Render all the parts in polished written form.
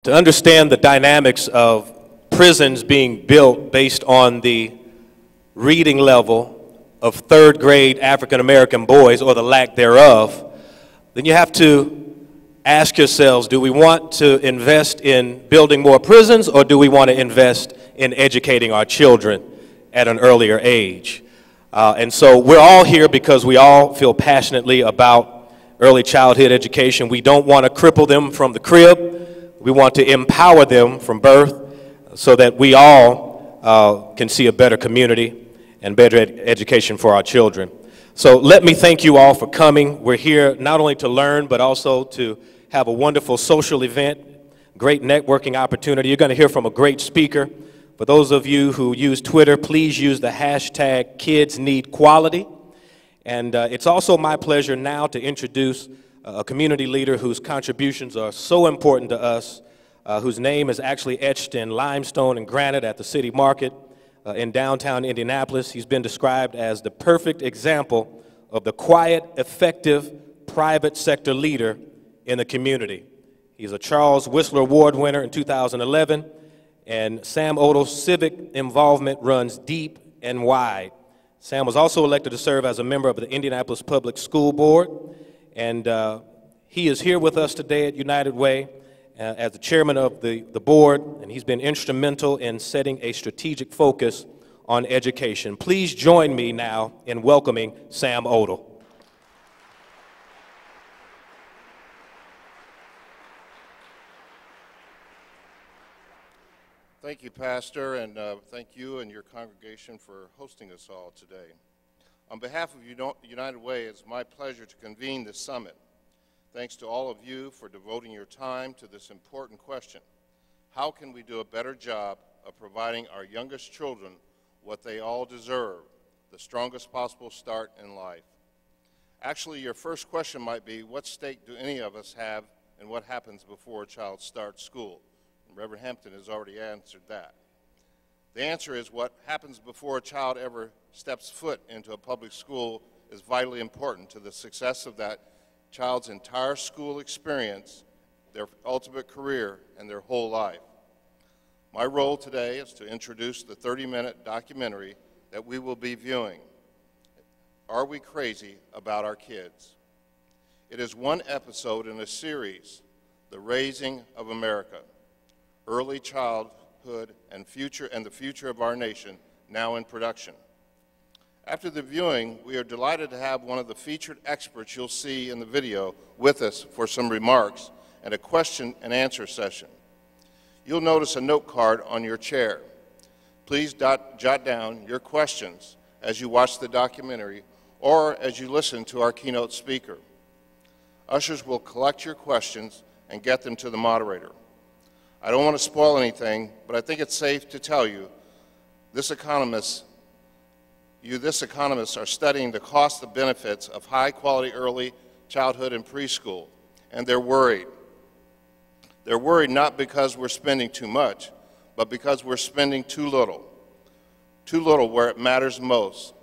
To understand the dynamics of prisons being built based on the reading level of third grade African American boys, or the lack thereof, then you have to ask yourselves, do we want to invest in building more prisons, or do we want to invest in educating our children at an earlier age? And so we're all here because we all feel passionately about early childhood education. We don't want to cripple them from the crib. We want to empower them from birth so that we all can see a better community and better education for our children. So let me thank you all for coming. We're here not only to learn, but also to have a wonderful social event, great networking opportunity. You're going to hear from a great speaker. For those of you who use Twitter, please use the hashtag #KidsNeedQuality. And it's also my pleasure now to introduce a community leader whose contributions are so important to us, whose name is actually etched in limestone and granite at the city market in downtown Indianapolis. He's been described as the perfect example of the quiet, effective, private sector leader in the community. He's a Charles Whistler Award winner in 2011, and Sam Odle's civic involvement runs deep and wide. Sam was also elected to serve as a member of the Indianapolis Public School Board, and he is here with us today at United Way as the chairman of the board, and he's been instrumental in setting a strategic focus on education. Please join me now in welcoming Sam Odle. Thank you, Pastor, and thank you and your congregation for hosting us all today. On behalf of United Way, it's my pleasure to convene this summit. Thanks to all of you for devoting your time to this important question. How can we do a better job of providing our youngest children what they all deserve, the strongest possible start in life? Actually, your first question might be, what stake do any of us have in what happens before a child starts school? And Reverend Hampton has already answered that. The answer is what happens before a child ever steps foot into a public school is vitally important to the success of that child's entire school experience, their ultimate career, and their whole life. My role today is to introduce the 30-minute documentary that we will be viewing, Are We Crazy About Our Kids? It is one episode in a series, The Raising of America, Early Childhood and the Future of Our Nation, now in production. After the viewing, we are delighted to have one of the featured experts you'll see in the video with us for some remarks and a question and answer session. You'll notice a note card on your chair. Please jot down your questions as you watch the documentary or as you listen to our keynote speaker. Ushers will collect your questions and get them to the moderator. I don't want to spoil anything, but I think it's safe to tell you this economists are studying the cost and benefits of high-quality early childhood and preschool, and they're worried. They're worried not because we're spending too much, but because we're spending too little where it matters most.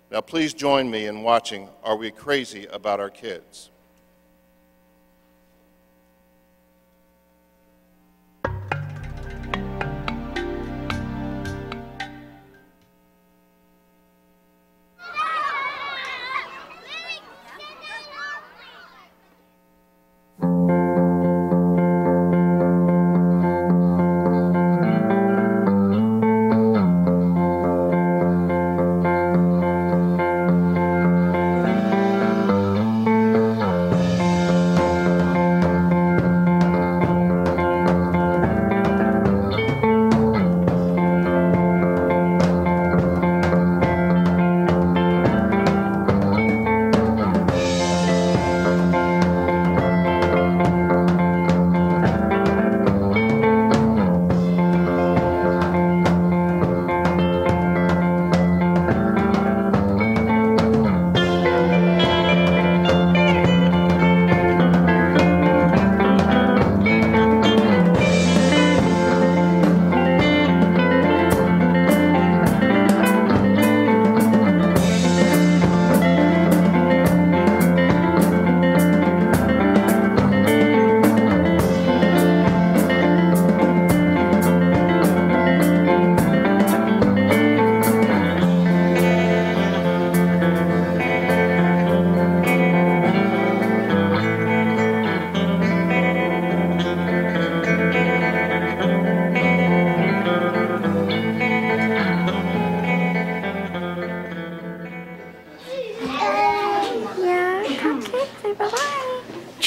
Now please join me in watching Are We Crazy About Our Kids?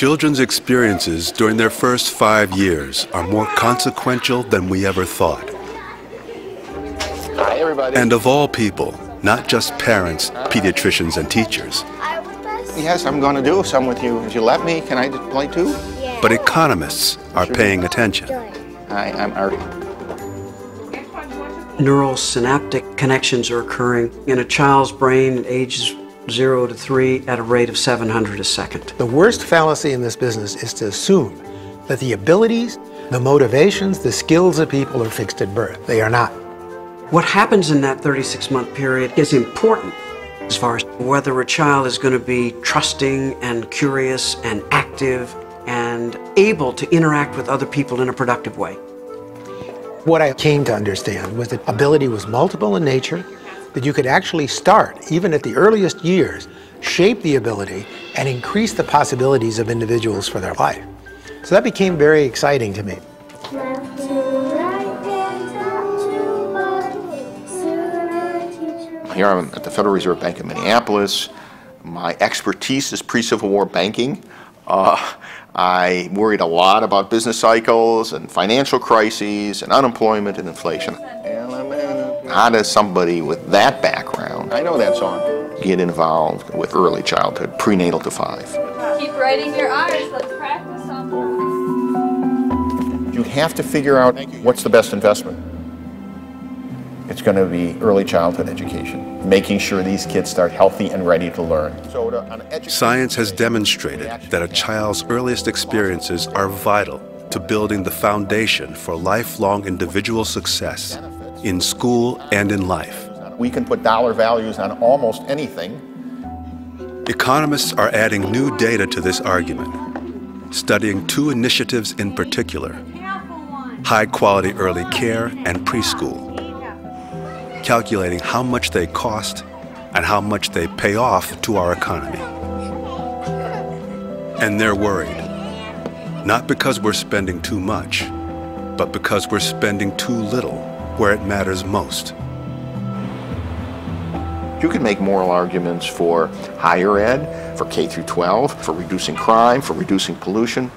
Children's experiences during their first 5 years are more consequential than we ever thought. Hi, everybody. And of all people, not just parents, pediatricians, and teachers. Yes, I'm going to do some with you. If you let me, can I just play too? But economists are paying attention. Hi, I'm Art. Neural synaptic connections are occurring in a child's brain at ages 0 to 3 at a rate of 700 a second. The worst fallacy in this business is to assume that the abilities, the motivations, the skills of people are fixed at birth. They are not. What happens in that 36-month period is important as far as whether a child is going to be trusting and curious and active and able to interact with other people in a productive way. What I came to understand was that ability was multiple in nature, that you could actually start, even at the earliest years, shape the ability and increase the possibilities of individuals for their life. So that became very exciting to me. Here I'm at the Federal Reserve Bank of Minneapolis. My expertise is pre-Civil War banking. I worried a lot about business cycles and financial crises and unemployment and inflation. How does somebody with that background, I know that song, get involved with early childhood, prenatal to 5? Keep writing your R's. Let's practice on them. You have to figure out what's the best investment. It's going to be early childhood education, making sure these kids start healthy and ready to learn. Science has demonstrated that a child's earliest experiences are vital to building the foundation for lifelong individual success in school and in life. We can put dollar values on almost anything. Economists are adding new data to this argument, studying 2 initiatives in particular: high-quality early care and preschool, calculating how much they cost and how much they pay off to our economy. And they're worried, not because we're spending too much, but because we're spending too little where it matters most. You can make moral arguments for higher ed, for K through 12, for reducing crime, for reducing pollution,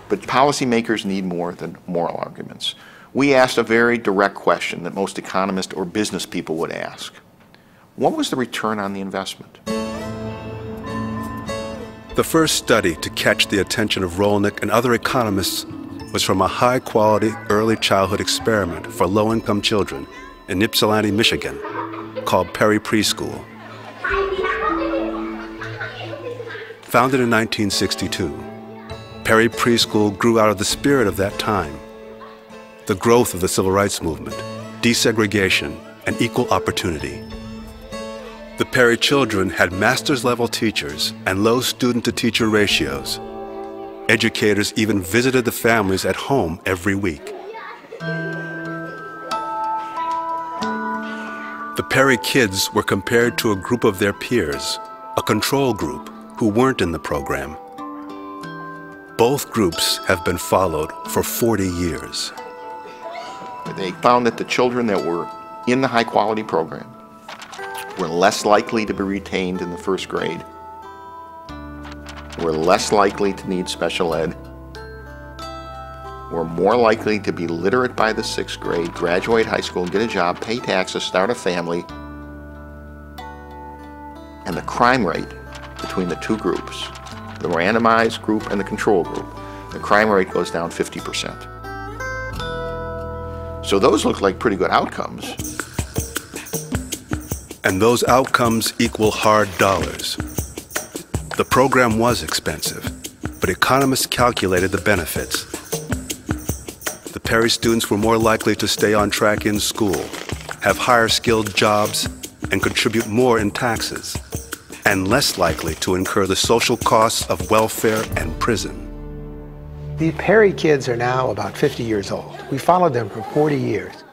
but policymakers need more than moral arguments. We asked a very direct question that most economists or business people would ask. What was the return on the investment? The first study to catch the attention of Rolnick and other economists was from a high-quality early childhood experiment for low-income children in Ypsilanti, Michigan, called Perry Preschool. Founded in 1962, Perry Preschool grew out of the spirit of that time, the growth of the civil rights movement, desegregation, and equal opportunity. The Perry children had master's-level teachers and low student-to-teacher ratios. Educators even visited the families at home every week. The Perry kids were compared to a group of their peers, a control group, who weren't in the program. Both groups have been followed for 40 years. They found that the children that were in the high-quality program were less likely to be retained in the first grade, were less likely to need special ed, were more likely to be literate by the 6th grade, graduate high school, get a job, pay taxes, start a family, and the crime rate between the 2 groups, the randomized group and the control group, the crime rate goes down 50%. So those look like pretty good outcomes. And those outcomes equal hard dollars. The program was expensive, but economists calculated the benefits. The Perry students were more likely to stay on track in school, have higher skilled jobs, and contribute more in taxes, and less likely to incur the social costs of welfare and prison. The Perry kids are now about 50 years old. We followed them for 40 years.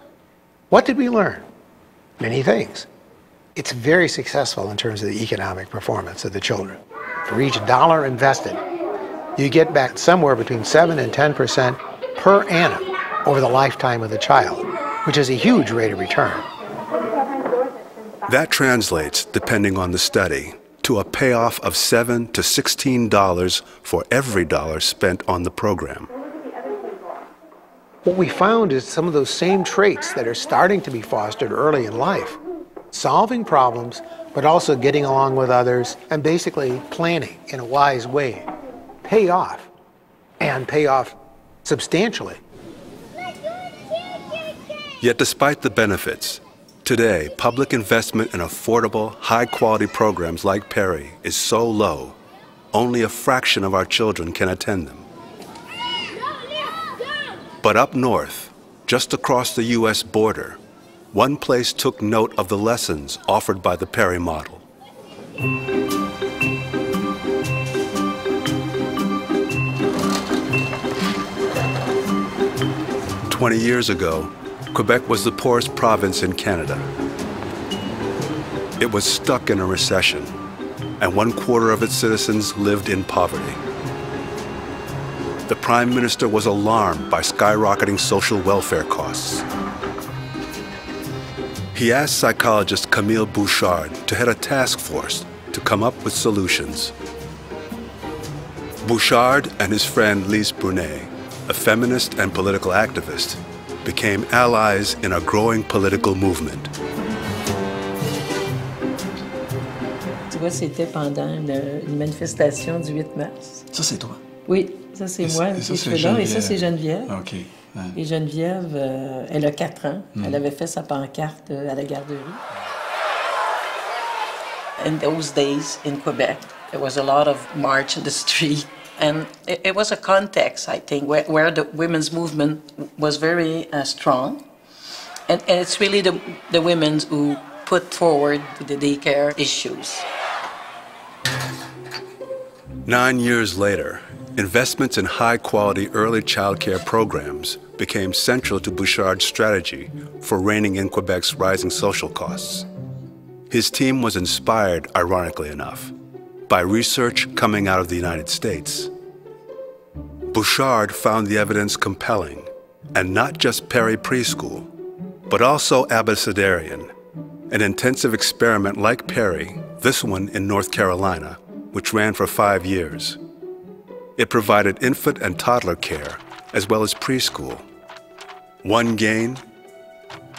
What did we learn? Many things. It's very successful in terms of the economic performance of the children. For each dollar invested, you get back somewhere between 7 and 10% per annum over the lifetime of the child, which is a huge rate of return. That translates, depending on the study, to to a payoff of $7 to $16 for every dollar spent on the program. What we found is some of those same traits that are starting to be fostered early in life. Solving problems, but also getting along with others, and basically planning in a wise way, pay off, and pay off substantially. Yet despite the benefits, today public investment in affordable, high-quality programs like Perry is so low, only a fraction of our children can attend them. But up north, just across the U.S. border, one place took note of the lessons offered by the Perry model. 20 years ago, Quebec was the poorest province in Canada. It was stuck in a recession, and 1/4 of its citizens lived in poverty. The Prime Minister was alarmed by skyrocketing social welfare costs. He asked psychologist Camille Bouchard to head a task force to come up with solutions. Bouchard and his friend Lise Brunet, a feminist and political activist, became allies in a growing political movement. Tu vois, c'était pendant une manifestation du 8 mars. Ça, c'est toi? Oui, ça, c'est moi avec les cheveux longs. Et ça, c'est Geneviève. OK. Ouais. Et Geneviève, elle a 4 ans. Elle avait fait sa pancarte à la garderie. In those days in Quebec, there was a lot of march in the street. And it was a context, I think, where the women's movement was very strong. And it's really the women who put forward the daycare issues. 9 years later, investments in high-quality early childcare programs became central to Bouchard's strategy for reining in Quebec's rising social costs. His team was inspired, ironically enough, by research coming out of the United States. Bouchard found the evidence compelling, and not just Perry Preschool, but also Abecedarian, an intensive experiment like Perry, this one in North Carolina, which ran for 5 years. It provided infant and toddler care, as well as preschool. One gain: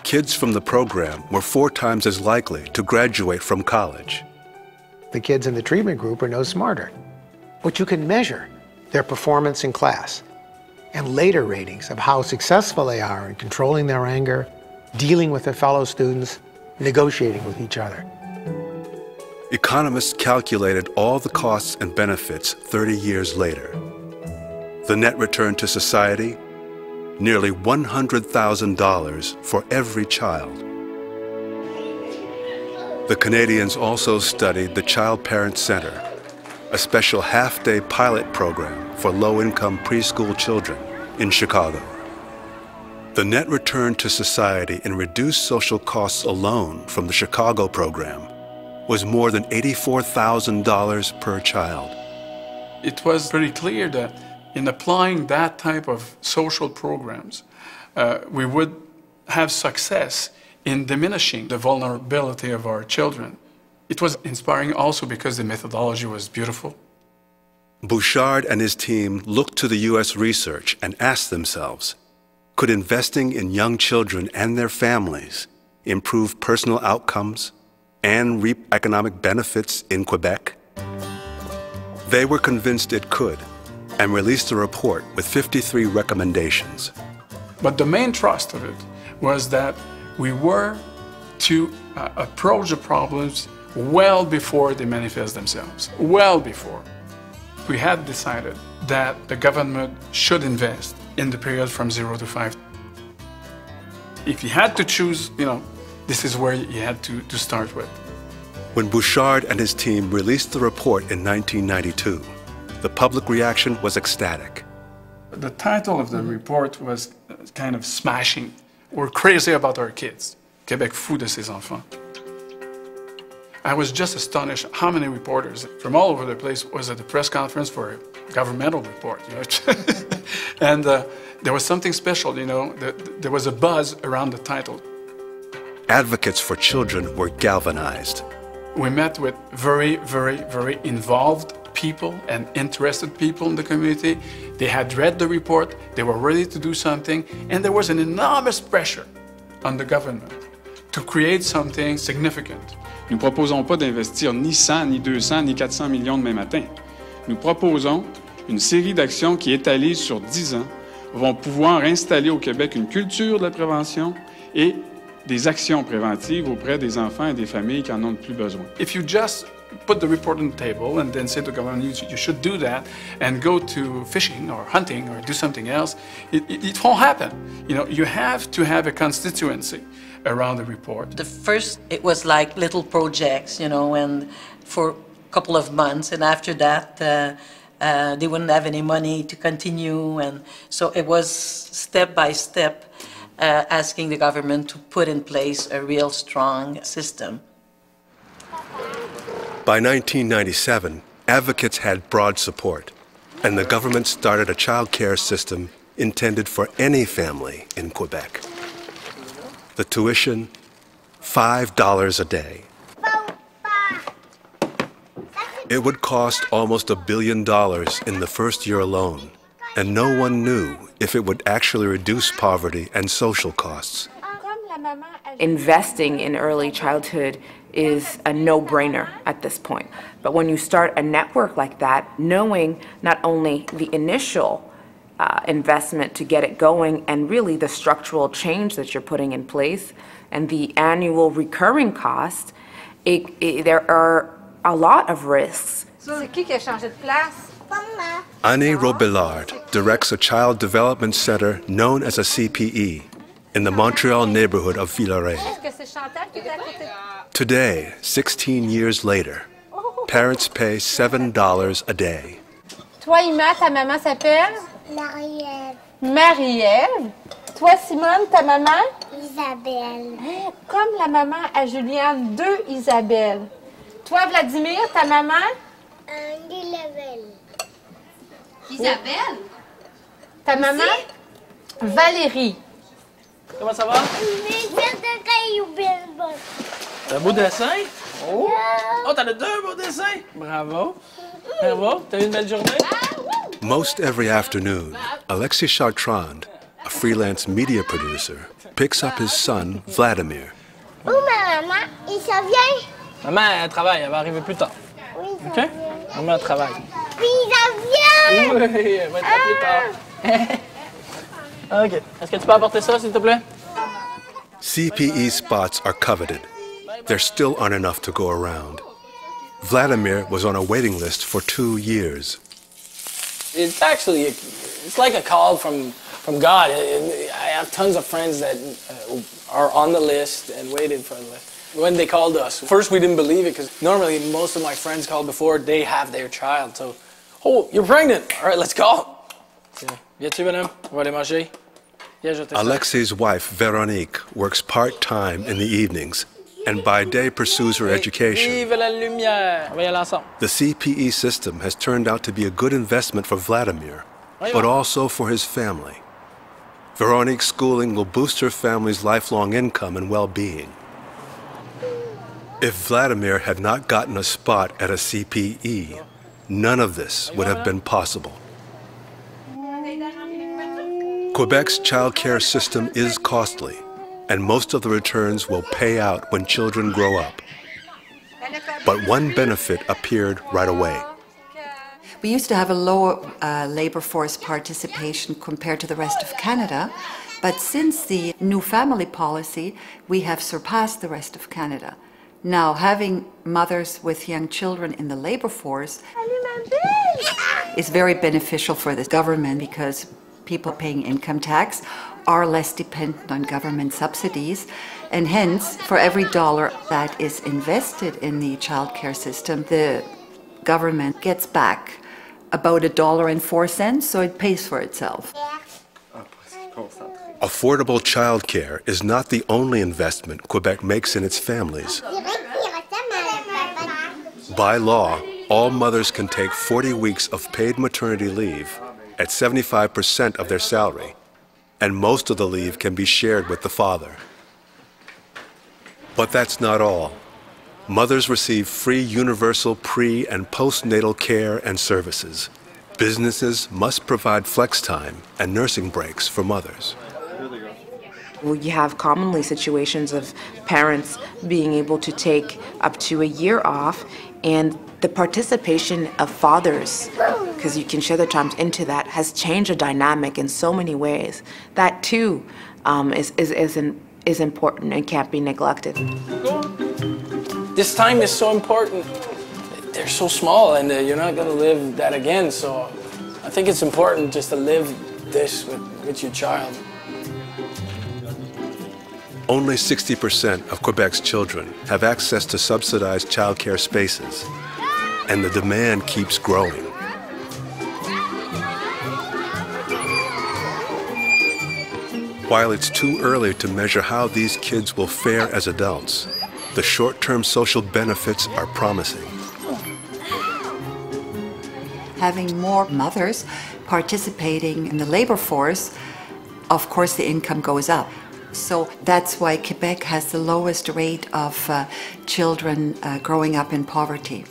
kids from the program were 4 times as likely to graduate from college. The kids in the treatment group are no smarter, but you can measure their performance in class and later ratings of how successful they are in controlling their anger, dealing with their fellow students, negotiating with each other. Economists calculated all the costs and benefits 30 years later. The net return to society: nearly $100,000 for every child. The Canadians also studied the Child Parent Center, a special half-day pilot program for low-income preschool children in Chicago. The net return to society in reduced social costs alone from the Chicago program was more than $84,000 per child. It was pretty clear that in applying that type of social programs, we would have success in diminishing the vulnerability of our children. It was inspiring also because the methodology was beautiful. Bouchard and his team looked to the U.S. research and asked themselves, could investing in young children and their families improve personal outcomes and reap economic benefits in Quebec? They were convinced it could and released a report with 53 recommendations. But the main thrust of it was that we were to approach the problems well before they manifest themselves, well before. We had decided that the government should invest in the period from 0 to 5. If you had to choose, this is where you had to start with. When Bouchard and his team released the report in 1992, the public reaction was ecstatic. The title of the report was kind of smashing. We're crazy about our kids. Québec fou de ses enfants. I was just astonished how many reporters from all over the place was at the press conference for a governmental report. And there was something special, there was a buzz around the title. Advocates for children were galvanized. We met with very, very, very involved people and interested people in the community. They had read the report, they were ready to do something, and there was an enormous pressure on the government to create something significant. Nous ne proposons pas d'investir ni 100, ni 200, ni 400 millions demain matin. Nous proposons une série d'actions qui, étalées sur 10 ans, vont pouvoir installer au Québec une culture de la prévention et des actions préventives auprès des enfants et des familles qui en ont le plus besoin. If you just put the report on the table and then say to the government, you should do that, and go to fishing or hunting or do something else, it won't happen. You know, you have to have a constituency around the report. The first, it was like little projects, you know, and for a couple of months, and after that, they wouldn't have any money to continue, and so it was step by step asking the government to put in place a real strong system. By 1997, advocates had broad support, and the government started a child care system intended for any family in Quebec. The tuition, $5 a day. It would cost almost $1 billion in the first year alone, and no one knew if it would actually reduce poverty and social costs. Investing in early childhood is a no-brainer at this point. But when you start a network like that, knowing not only the initial investment to get it going and really the structural change that you're putting in place and the annual recurring cost, there are a lot of risks. C'est qui a changé de place? Annie Robillard directs a child development center known as a CPE in the Montreal neighborhood of Villeray. Today, 16 years later, parents pay $7 a day. Toi, Ima, ta maman s'appelle? Marie-Ève. Marie-Ève. Toi, Simone, ta maman? Isabelle. Comme la maman à Juliane, 2 Isabelle. Toi, Vladimir, ta maman? Isabelle. Ta maman? Valérie. Comment ça va? Un beau dessin? Oh! Oh, t'en as 2 beaux dessins! Bravo! Bravo! T'as eu une belle journée? Most every afternoon, Alexis Chartrand, a freelance media producer, picks up his son, Vladimir. Où ma maman? Il s'en vient? Maman, elle travaille, elle va arriver plus tard. Oui, OK? Maman, elle travaille. Puis il s'en vient! Oui, elle va être là plus tard. OK. Est-ce que tu peux apporter ça, s'il te plaît? CPE spots are coveted. There still aren't enough to go around. Vladimir was on a waiting list for 2 years. It's actually, it's like a call from God. I have tons of friends that are on the list and waiting for the list. When they called us, first we didn't believe it because normally most of my friends called before they have their child. So, oh, you're pregnant. All right, let's go. Viens-tu, madame? On va aller manger. Alexei's wife, Veronique, works part-time in the evenings and by day pursues her education. Vive la lumière. On va y aller ensemble. The CPE system has turned out to be a good investment for Vladimir, but also for his family. Veronique's schooling will boost her family's lifelong income and well-being. If Vladimir had not gotten a spot at a CPE, none of this would have been possible. Quebec's child care system is costly, and most of the returns will pay out when children grow up. But one benefit appeared right away. We used to have a lower labor force participation compared to the rest of Canada, but since the new family policy, we have surpassed the rest of Canada. Now, having mothers with young children in the labor force is very beneficial for the government because people paying income tax are less dependent on government subsidies, and hence, for every dollar that is invested in the child care system, the government gets back about $1.04, so it pays for itself. Affordable childcare is not the only investment Quebec makes in its families. By law, all mothers can take 40 weeks of paid maternity leave at 75% of their salary, and most of the leave can be shared with the father. But that's not all. Mothers receive free universal pre- and postnatal care and services. Businesses must provide flex time and nursing breaks for mothers. You have commonly situations of parents being able to take up to a year off, and the participation of fathers, because you can share their times into that, has changed the dynamic in so many ways. That too is important and can't be neglected. This time is so important. They're so small, and you're not going to live that again, so I think it's important just to live this with your child. Only 60% of Quebec's children have access to subsidized childcare spaces, and the demand keeps growing. While it's too early to measure how these kids will fare as adults, the short-term social benefits are promising. Having more mothers participating in the labor force, of course the income goes up. So that's why Quebec has the lowest rate of children growing up in poverty.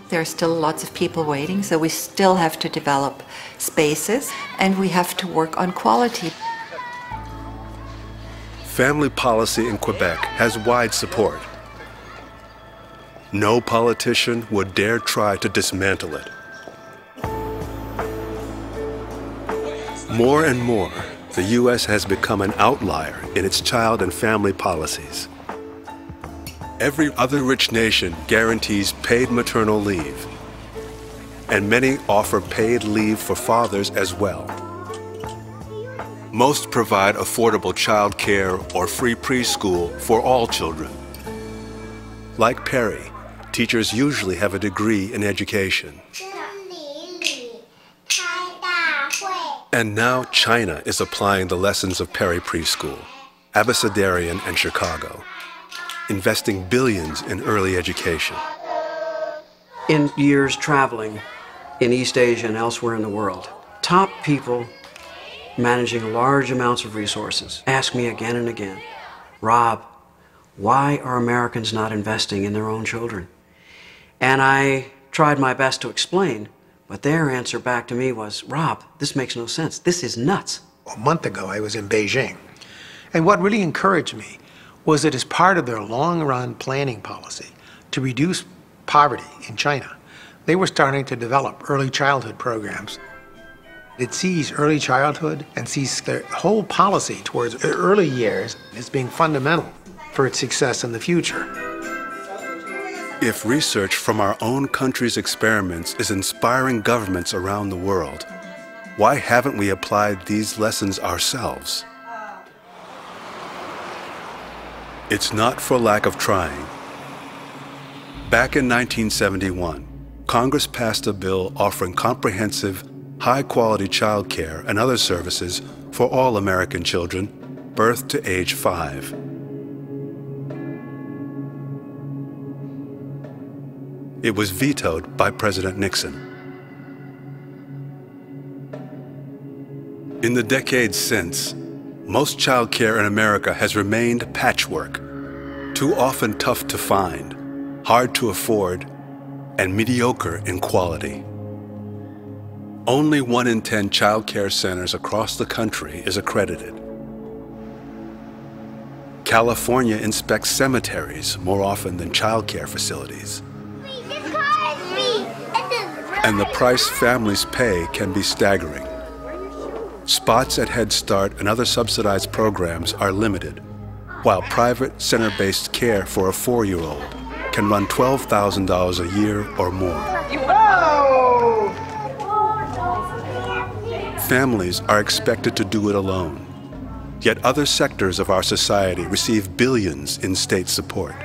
There are still lots of people waiting, so we still have to develop spaces, and we have to work on quality. Family policy in Quebec has wide support. No politician would dare try to dismantle it. More and more, the U.S. has become an outlier in its child and family policies. Every other rich nation guarantees paid maternal leave, and many offer paid leave for fathers as well. Most provide affordable child care or free preschool for all children. Like Perry, teachers usually have a degree in education. And now China is applying the lessons of Perry Preschool, Abecedarian and Chicago, investing billions in early education. In years traveling in East Asia and elsewhere in the world, top people managing large amounts of resources ask me again and again, Rob, why are Americans not investing in their own children? And I tried my best to explain, but their answer back to me was, Rob, this makes no sense. This is nuts. A month ago, I was in Beijing. And what really encouraged me was that as part of their long-run planning policy to reduce poverty in China, they were starting to develop early childhood programs. It sees early childhood and sees their whole policy towards early years as being fundamental for its success in the future. If research from our own country's experiments is inspiring governments around the world, why haven't we applied these lessons ourselves? It's not for lack of trying. Back in 1971, Congress passed a bill offering comprehensive, high-quality child care and other services for all American children, birth to age 5. It was vetoed by President Nixon. In the decades since, most child care in America has remained patchwork, too often tough to find, hard to afford, and mediocre in quality. Only 1 in 10 child care centers across the country is accredited. California inspects cemeteries more often than child care facilities. And the price families pay can be staggering. Spots at Head Start and other subsidized programs are limited, while private center-based care for a 4-year-old can run $12,000 a year or more. Families are expected to do it alone, yet other sectors of our society receive billions in state support.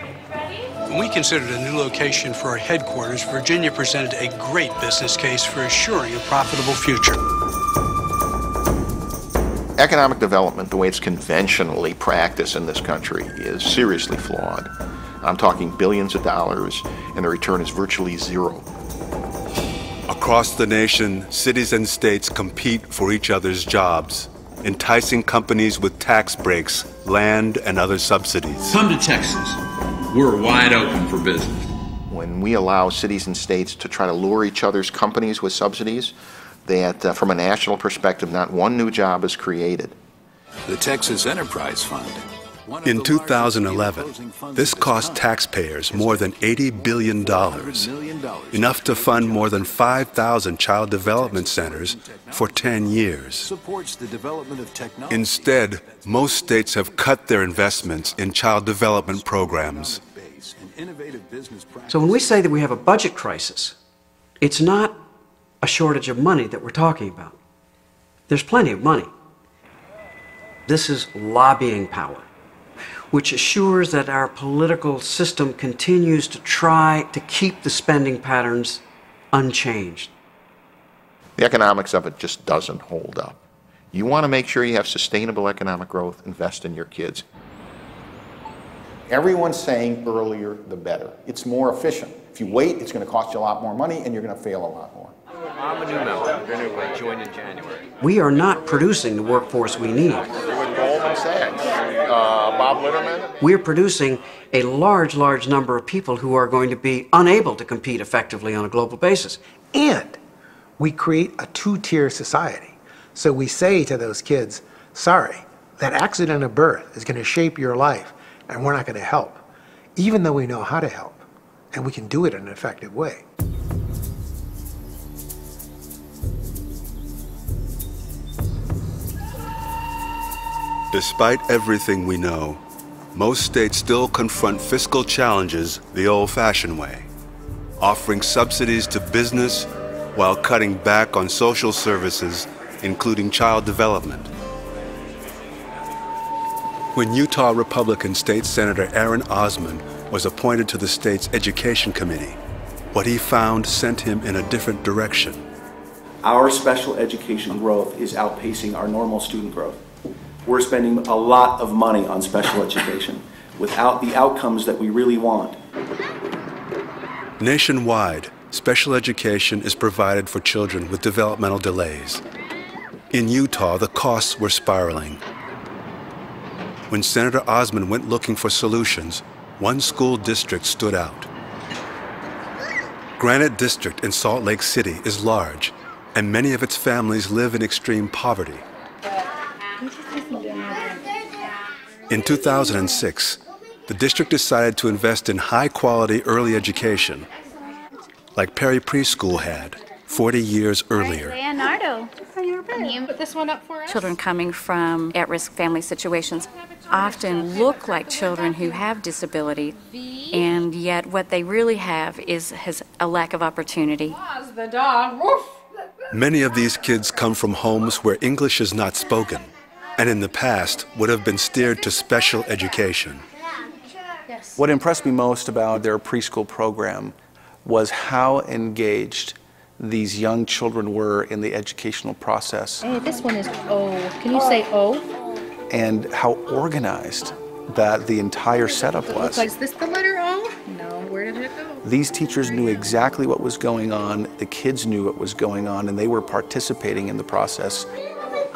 When we considered a new location for our headquarters, Virginia presented a great business case for assuring a profitable future. Economic development, the way it's conventionally practiced in this country, is seriously flawed. I'm talking billions of dollars, and the return is virtually zero. Across the nation, cities and states compete for each other's jobs, enticing companies with tax breaks, land, and other subsidies. Come to Texas. we're wide open for business. When we allow cities and states to try to lure each other's companies with subsidies, that from a national perspective, not one new job is created. The Texas Enterprise Fund. In 2011, this cost taxpayers more than $80 billion, enough to fund more than 5,000 child development centers for 10 years. Instead, most states have cut their investments in child development programs. So when we say that we have a budget crisis, it's not a shortage of money that we're talking about. There's plenty of money. This is lobbying power, which assures that our political system continues to try to keep the spending patterns unchanged. The economics of it just doesn't hold up. You want to make sure you have sustainable economic growth, invest in your kids. Everyone's saying earlier the better. It's more efficient. If you wait, it's going to cost you a lot more money and you're going to fail a lot more. I'm a new member. I'm going to join in January. We are not producing the workforce we need. With Goldman Sachs, Bob Litterman. We're producing a large number of people who are going to be unable to compete effectively on a global basis. And we create a two-tier society. So we say to those kids, sorry, that accident of birth is going to shape your life, and we're not going to help, even though we know how to help, and we can do it in an effective way. Despite everything we know, most states still confront fiscal challenges the old-fashioned way, offering subsidies to business while cutting back on social services, including child development. When Utah Republican State Senator Aaron Osmond was appointed to the state's Education Committee, what he found sent him in a different direction. Our special education growth is outpacing our normal student growth. We're spending a lot of money on special education without the outcomes that we really want. Nationwide, special education is provided for children with developmental delays. In Utah, the costs were spiraling. When Senator Osmond went looking for solutions, one school district stood out. Granite District in Salt Lake City is large, and many of its families live in extreme poverty. In 2006, the district decided to invest in high-quality early education, like Perry Preschool had 40 years earlier. Leonardo, can you put this one up for us? Children coming from at-risk family situations often look like children who have disability, and yet what they really have is a lack of opportunity. The dog. Woof. Many of these kids come from homes where English is not spoken, and in the past would have been steered to special education. What impressed me most about their preschool program was how engaged these young children were in the educational process. Hey, this one is O. Can you say O? And how organized that the entire setup was. Is this the letter O? No, where did it go? These teachers knew exactly what was going on, the kids knew what was going on, and they were participating in the process.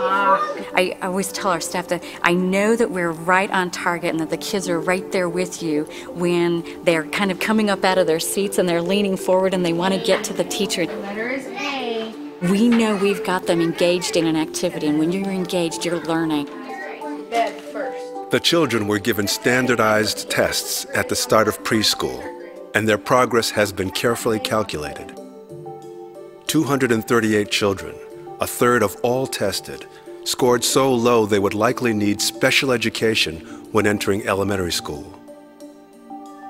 I always tell our staff that I know that we're right on target and that the kids are right there with you when they're kind of coming up out of their seats and they're leaning forward and they want to get to the teacher. The letter is A. We know we've got them engaged in an activity, and when you're engaged, you're learning. Bed first. The children were given standardized tests at the start of preschool, and their progress has been carefully calculated. 238 children, a third of all tested, scored so low they would likely need special education when entering elementary school.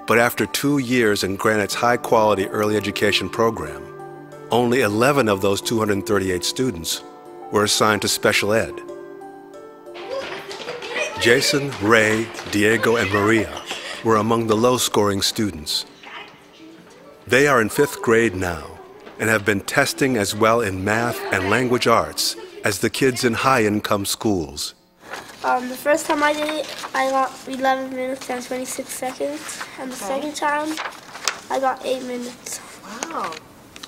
But after 2 years in Granite's high-quality early education program, only 11 of those 238 students were assigned to special ed. Jason, Ray, Diego, and Maria were among the low-scoring students. They are in 5th grade now and have been testing as well in math and language arts as the kids in high-income schools. The first time I did it, I got 11 minutes and 26 seconds. And the second time, I got 8 minutes. Wow.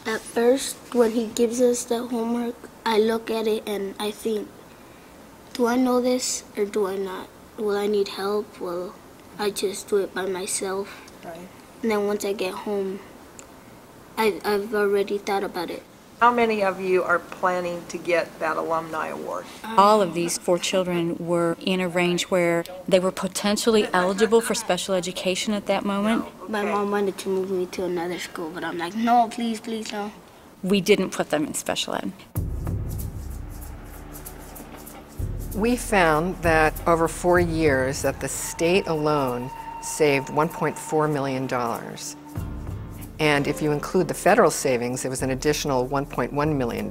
At first, when he gives us the homework, I look at it and I think, do I know this or do I not? Will I need help? Will I just do it by myself? Right. And then once I get home, I've already thought about it. How many of you are planning to get that alumni award? All of these 4 children were in a range where they were potentially eligible for special education at that moment. My mom wanted to move me to another school, but I'm like, no, please, please, no. We didn't put them in special ed. We found that over 4 years that the state alone saved $1.4 million. And if you include the federal savings, it was an additional $1.1 million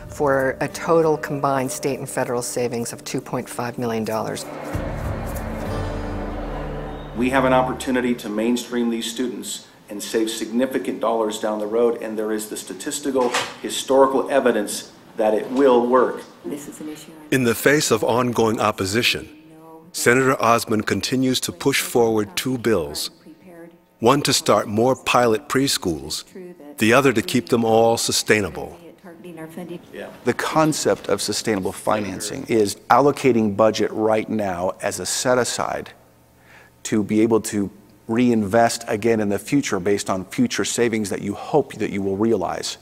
for a total combined state and federal savings of $2.5 million. We have an opportunity to mainstream these students and save significant dollars down the road, and there is the statistical, historical evidence that it will work. This is an issue. In the face of ongoing opposition, Senator Osmond continues to push forward 2 bills. One to start more pilot preschools, the other to keep them all sustainable. The concept of sustainable financing is allocating budget right now as a set-aside to be able to reinvest again in the future based on future savings that you hope that you will realize,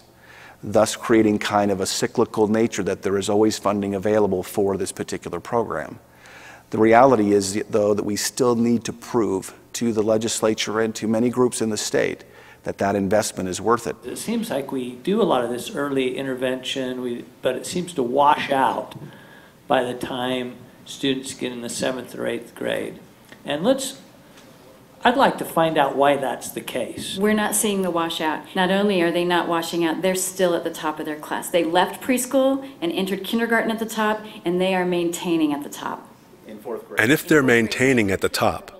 thus creating kind of a cyclical nature that there is always funding available for this particular program. The reality is, though, that we still need to prove to the legislature and to many groups in the state that that investment is worth it. It seems like we do a lot of this early intervention, but it seems to wash out by the time students get in the 7th or 8th grade. And I'd like to find out why that's the case. We're not seeing the washout. Not only are they not washing out, they're still at the top of their class. They left preschool and entered kindergarten at the top, and they are maintaining at the top. In 4th grade. And if they're maintaining at the top,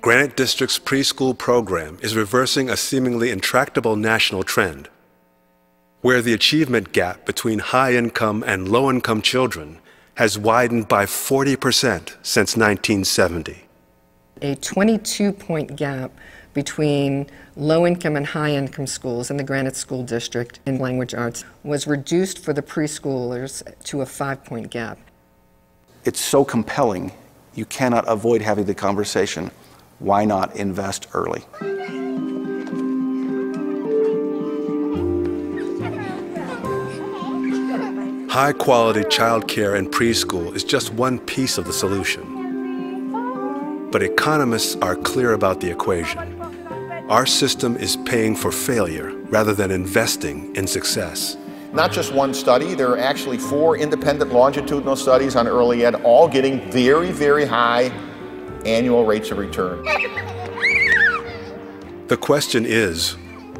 Granite District's preschool program is reversing a seemingly intractable national trend, where the achievement gap between high-income and low-income children has widened by 40% since 1970. A 22-point gap between low-income and high-income schools in the Granite School District in language arts was reduced for the preschoolers to a 5-point gap. It's so compelling, you cannot avoid having the conversation. Why not invest early? High-quality childcare and preschool is just one piece of the solution. But economists are clear about the equation. Our system is paying for failure rather than investing in success. Not just one study, there are actually 4 independent longitudinal studies on early ed, all getting very, very high annual rates of return. The question is,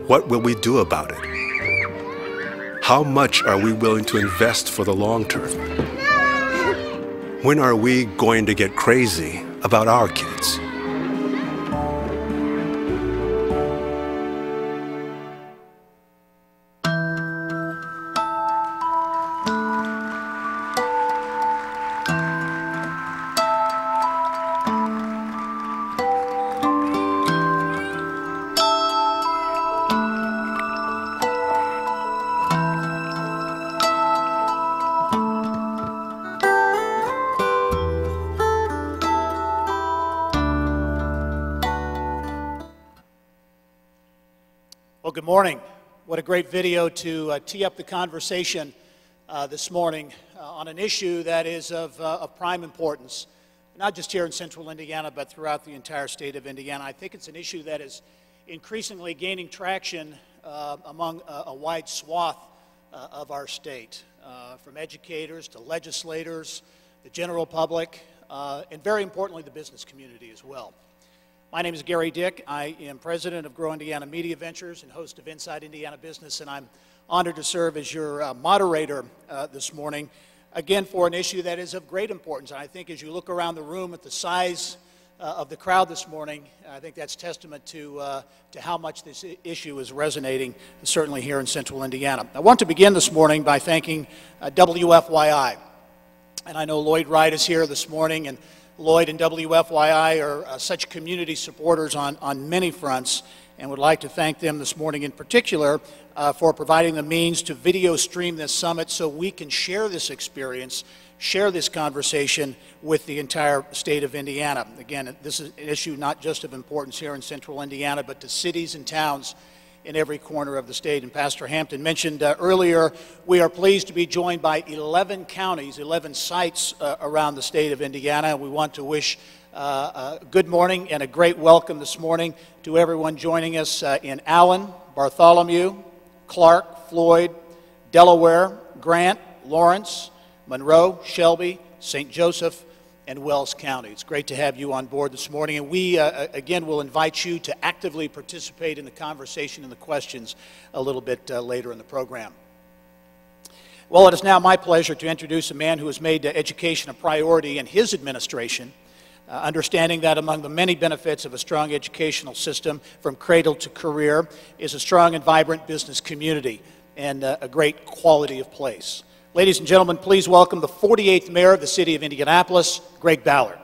what will we do about it? How much are we willing to invest for the long term? When are we going to get crazy about our kids? Well, good morning. What a great video to tee up the conversation this morning on an issue that is of prime importance, not just here in central Indiana, but throughout the entire state of Indiana. I think it's an issue that is increasingly gaining traction among a wide swath of our state, from educators to legislators, the general public, and very importantly, the business community as well. My name is Gary Dick. I am president of Grow Indiana Media Ventures and host of Inside Indiana Business, and I'm honored to serve as your moderator this morning, again, for an issue that is of great importance. And I think as you look around the room at the size of the crowd this morning, I think that's testament to how much this issue is resonating, certainly here in central Indiana. I want to begin this morning by thanking WFYI. And I know Lloyd Wright is here this morning, and Lloyd and WFYI are such community supporters on many fronts, and would like to thank them this morning in particular for providing the means to video stream this summit so we can share this experience share this conversation with the entire state of Indiana. Again, this is an issue not just of importance here in central Indiana, but to cities and towns in every corner of the state. And Pastor Hampton mentioned earlier, we are pleased to be joined by 11 counties, 11 sites around the state of Indiana. We want to wish a good morning and a great welcome this morning to everyone joining us in Allen, Bartholomew, Clark, Floyd, Delaware, Grant, Lawrence, Monroe, Shelby, St. Joseph, and Wells County. It's great to have you on board this morning, and we, again, will invite you to actively participate in the conversation and the questions a little bit later in the program. Well, it is now my pleasure to introduce a man who has made education a priority in his administration, understanding that among the many benefits of a strong educational system from cradle to career is a strong and vibrant business community and a great quality of place. Ladies and gentlemen, please welcome the 48th Mayor of the City of Indianapolis, Greg Ballard.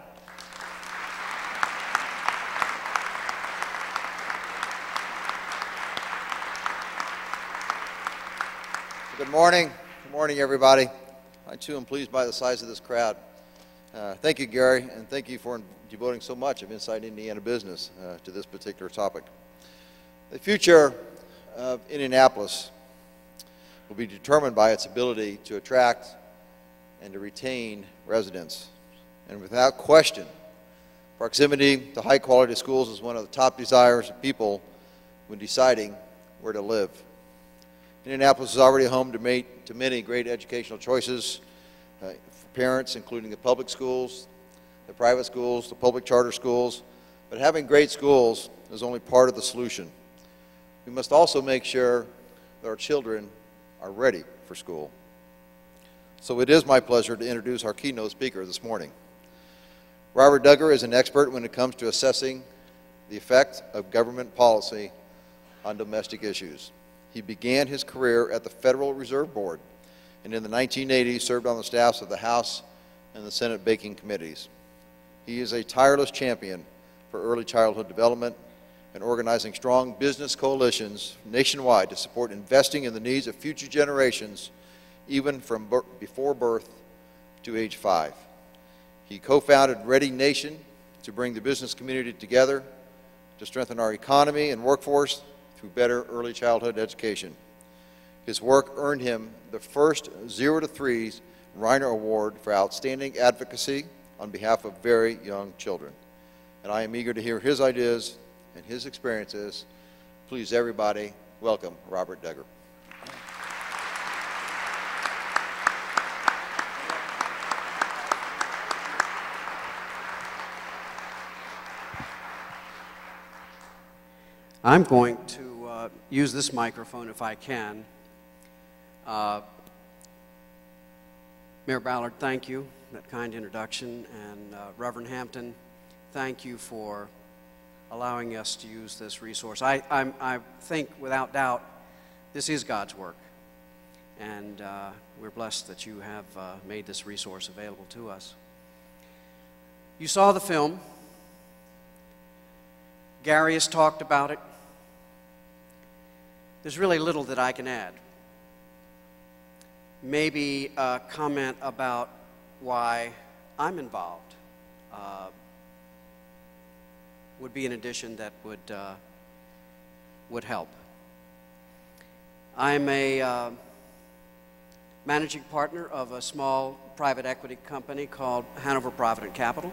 Good morning. Good morning, everybody. I, too, am pleased by the size of this crowd. Thank you, Gary, and thank you for devoting so much of Inside Indiana Business to this particular topic. The future of Indianapolis will be determined by its ability to attract and to retain residents. And without question, proximity to high-quality schools is one of the top desires of people when deciding where to live. Indianapolis is already home to many great educational choices for parents, including the public schools, the private schools, the public charter schools. But having great schools is only part of the solution. We must also make sure that our children are ready for school. So it is my pleasure to introduce our keynote speaker this morning. Robert Duggar is an expert when it comes to assessing the effect of government policy on domestic issues. He began his career at the Federal Reserve Board, and in the 1980s served on the staffs of the House and the Senate Banking Committees. He is a tireless champion for early childhood development and organizing strong business coalitions nationwide to support investing in the needs of future generations, even from before birth to age 5. He co-founded Ready Nation to bring the business community together to strengthen our economy and workforce through better early childhood education. His work earned him the first 0 to 3 Reiner Award for outstanding advocacy on behalf of very young children. And I am eager to hear his ideas and his experiences. Please, everybody, welcome Robert Duggar. I'm going to use this microphone if I can. Mayor Ballard, thank you for that kind introduction, and Reverend Hampton, thank you for allowing us to use this resource. I think, without doubt, this is God's work, and we're blessed that you have made this resource available to us. You saw the film. Gary has talked about it. There's really little that I can add. Maybe a comment about why I'm involved would be an addition that would help. I'm a managing partner of a small private equity company called Hanover Provident Capital.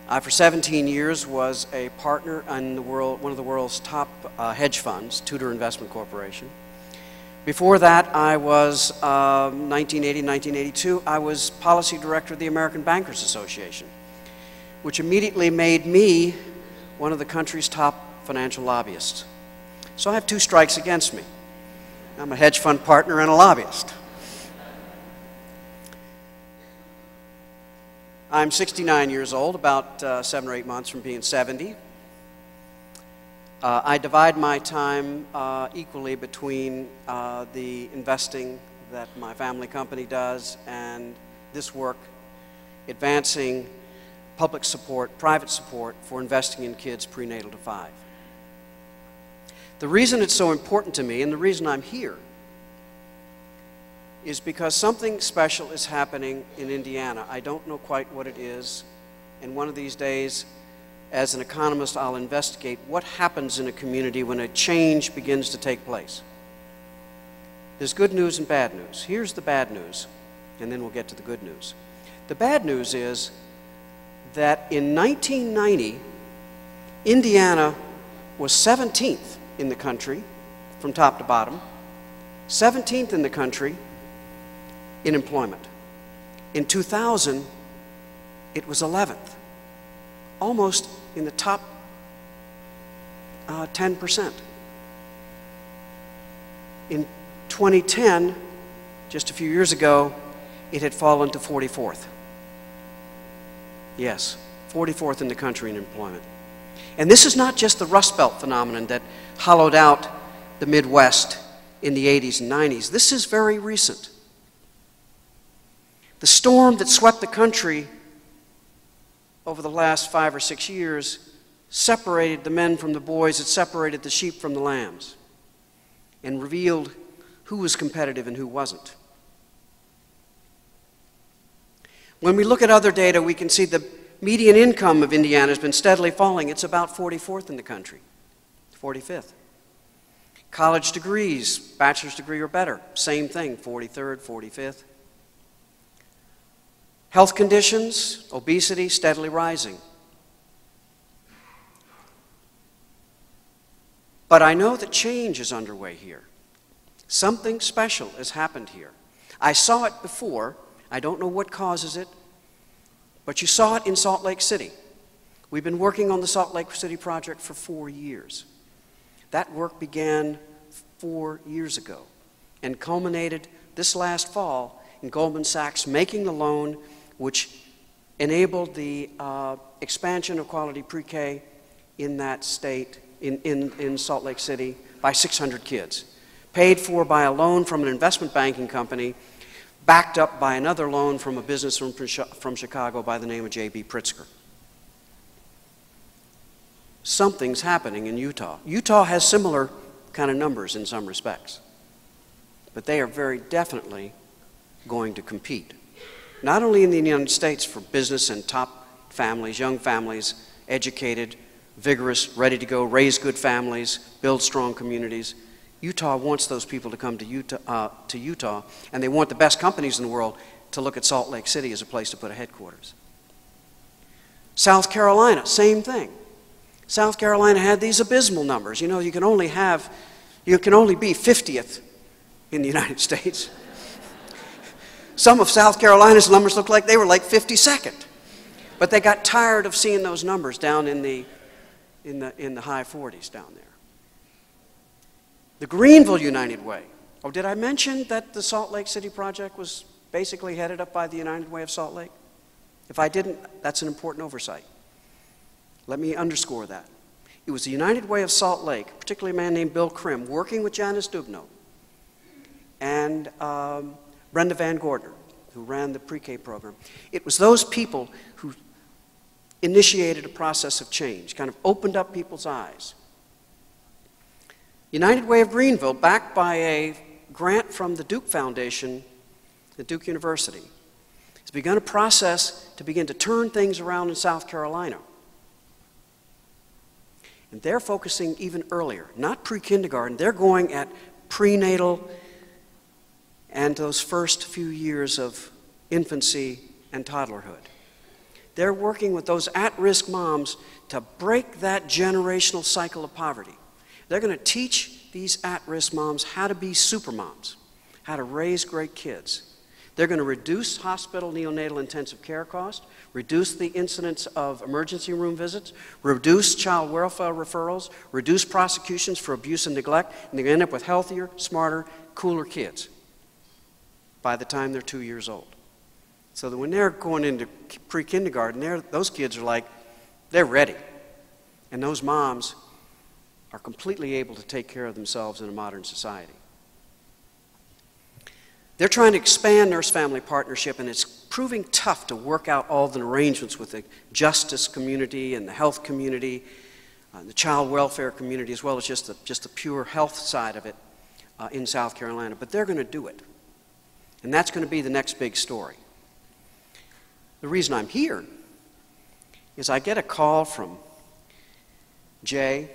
I, for 17 years, was a partner in one of the world's top hedge funds, Tudor Investment Corporation. Before that, I was, 1980, 1982, I was policy director of the American Bankers Association, which immediately made me one of the country's top financial lobbyists. So I have 2 strikes against me. I'm a hedge fund partner and a lobbyist. I'm 69 years old, about 7 or 8 months from being 70. I divide my time equally between the investing that my family company does and this work, advancing public support, private support for investing in kids prenatal to 5. The reason it's so important to me, and the reason I'm here, is because something special is happening in Indiana. I don't know quite what it is, and one of these days, as an economist, I'll investigate what happens in a community when a change begins to take place. There's good news and bad news. Here's the bad news, and then we'll get to the good news. The bad news is that in 1990, Indiana was 17th in the country, from top to bottom, 17th in the country in employment. In 2000, it was 11th, almost in the top 10%. In 2010, just a few years ago, it had fallen to 44th. Yes, 44th in the country in employment. And this is not just the Rust Belt phenomenon that hollowed out the Midwest in the 80s and 90s. This is very recent. The storm that swept the country over the last 5 or 6 years separated the men from the boys, it separated the sheep from the lambs, and revealed who was competitive and who wasn't. When we look at other data, we can see the median income of Indiana has been steadily falling. It's about 44th in the country, 45th. College degrees, bachelor's degree or better, same thing, 43rd, 45th. Health conditions, obesity, steadily rising. But I know that change is underway here. Something special has happened here. I saw it before. I don't know what causes it, but you saw it in Salt Lake City. We've been working on the Salt Lake City project for 4 years. That work began 4 years ago and culminated this last fall in Goldman Sachs making the loan which enabled the expansion of quality pre-K in that state, in Salt Lake City, by 600 kids. Paid for by a loan from an investment banking company, backed up by another loan from a business from Chicago by the name of J.B. Pritzker. Something's happening in Utah. Utah has similar kind of numbers in some respects, but they are very definitely going to compete. Not only in the United States for business and top families, young families, educated, vigorous, ready to go, raise good families, build strong communities. Utah wants those people to come to Utah, and they want the best companies in the world to look at Salt Lake City as a place to put a headquarters. South Carolina, same thing. South Carolina had these abysmal numbers. You know, you can only be 50th in the United States. Some of South Carolina's numbers look like they were like 52nd. But they got tired of seeing those numbers down in the high 40s down there. The Greenville United Way. Oh, did I mention that the Salt Lake City project was basically headed up by the United Way of Salt Lake? If I didn't, that's an important oversight. Let me underscore that. It was the United Way of Salt Lake, particularly a man named Bill Krim, working with Janice Dubno and Brenda Van Gordner, who ran the pre-K program. It was those people who initiated a process of change, kind of opened up people's eyes. United Way of Greenville, backed by a grant from the Duke Foundation at Duke University, has begun a process to begin to turn things around in South Carolina. And they're focusing even earlier, not pre-kindergarten. They're going at prenatal and those first few years of infancy and toddlerhood. They're working with those at-risk moms to break that generational cycle of poverty. They're going to teach these at-risk moms how to be supermoms, how to raise great kids. They're going to reduce hospital neonatal intensive care costs, reduce the incidence of emergency room visits, reduce child welfare referrals, reduce prosecutions for abuse and neglect, and they're going to end up with healthier, smarter, cooler kids by the time they're 2 years old. So that when they're going into pre-kindergarten, those kids are like, they're ready. And those moms are completely able to take care of themselves in a modern society. They're trying to expand nurse-family partnership, and it's proving tough to work out all the arrangements with the justice community and the health community, the child welfare community, as well as just the pure health side of it in South Carolina. But they're going to do it. And that's going to be the next big story. The reason I'm here is I get a call from Jay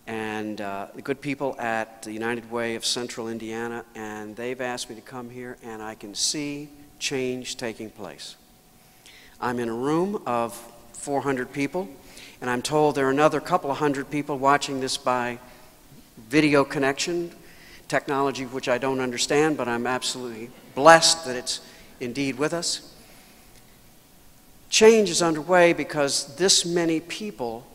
and the good people at the United Way of Central Indiana, and they've asked me to come here, and I can see change taking place. I'm in a room of 400 people, and I'm told there are another couple of hundred people watching this by video connection, technology which I don't understand, but I'm absolutely blessed that it's indeed with us. Change is underway because this many people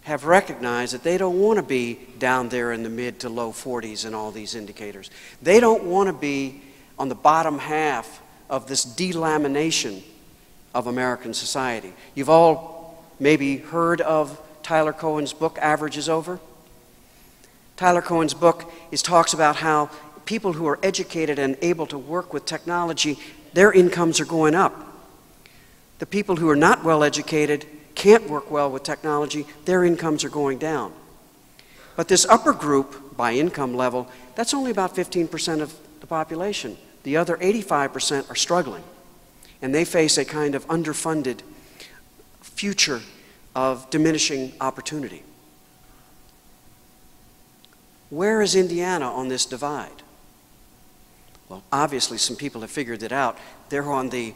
have recognized that they don't want to be down there in the mid to low 40s in all these indicators. They don't want to be on the bottom half of this delamination of American society. You've all maybe heard of Tyler Cohen's book, Average is Over. Tyler Cohen's book talks about how people who are educated and able to work with technology, their incomes are going up. The people who are not well educated, can't work well with technology, their incomes are going down. But this upper group, by income level, that's only about 15% of the population. The other 85% are struggling, and they face a kind of underfunded future of diminishing opportunity. Where is Indiana on this divide? Well, obviously some people have figured it out. They're on the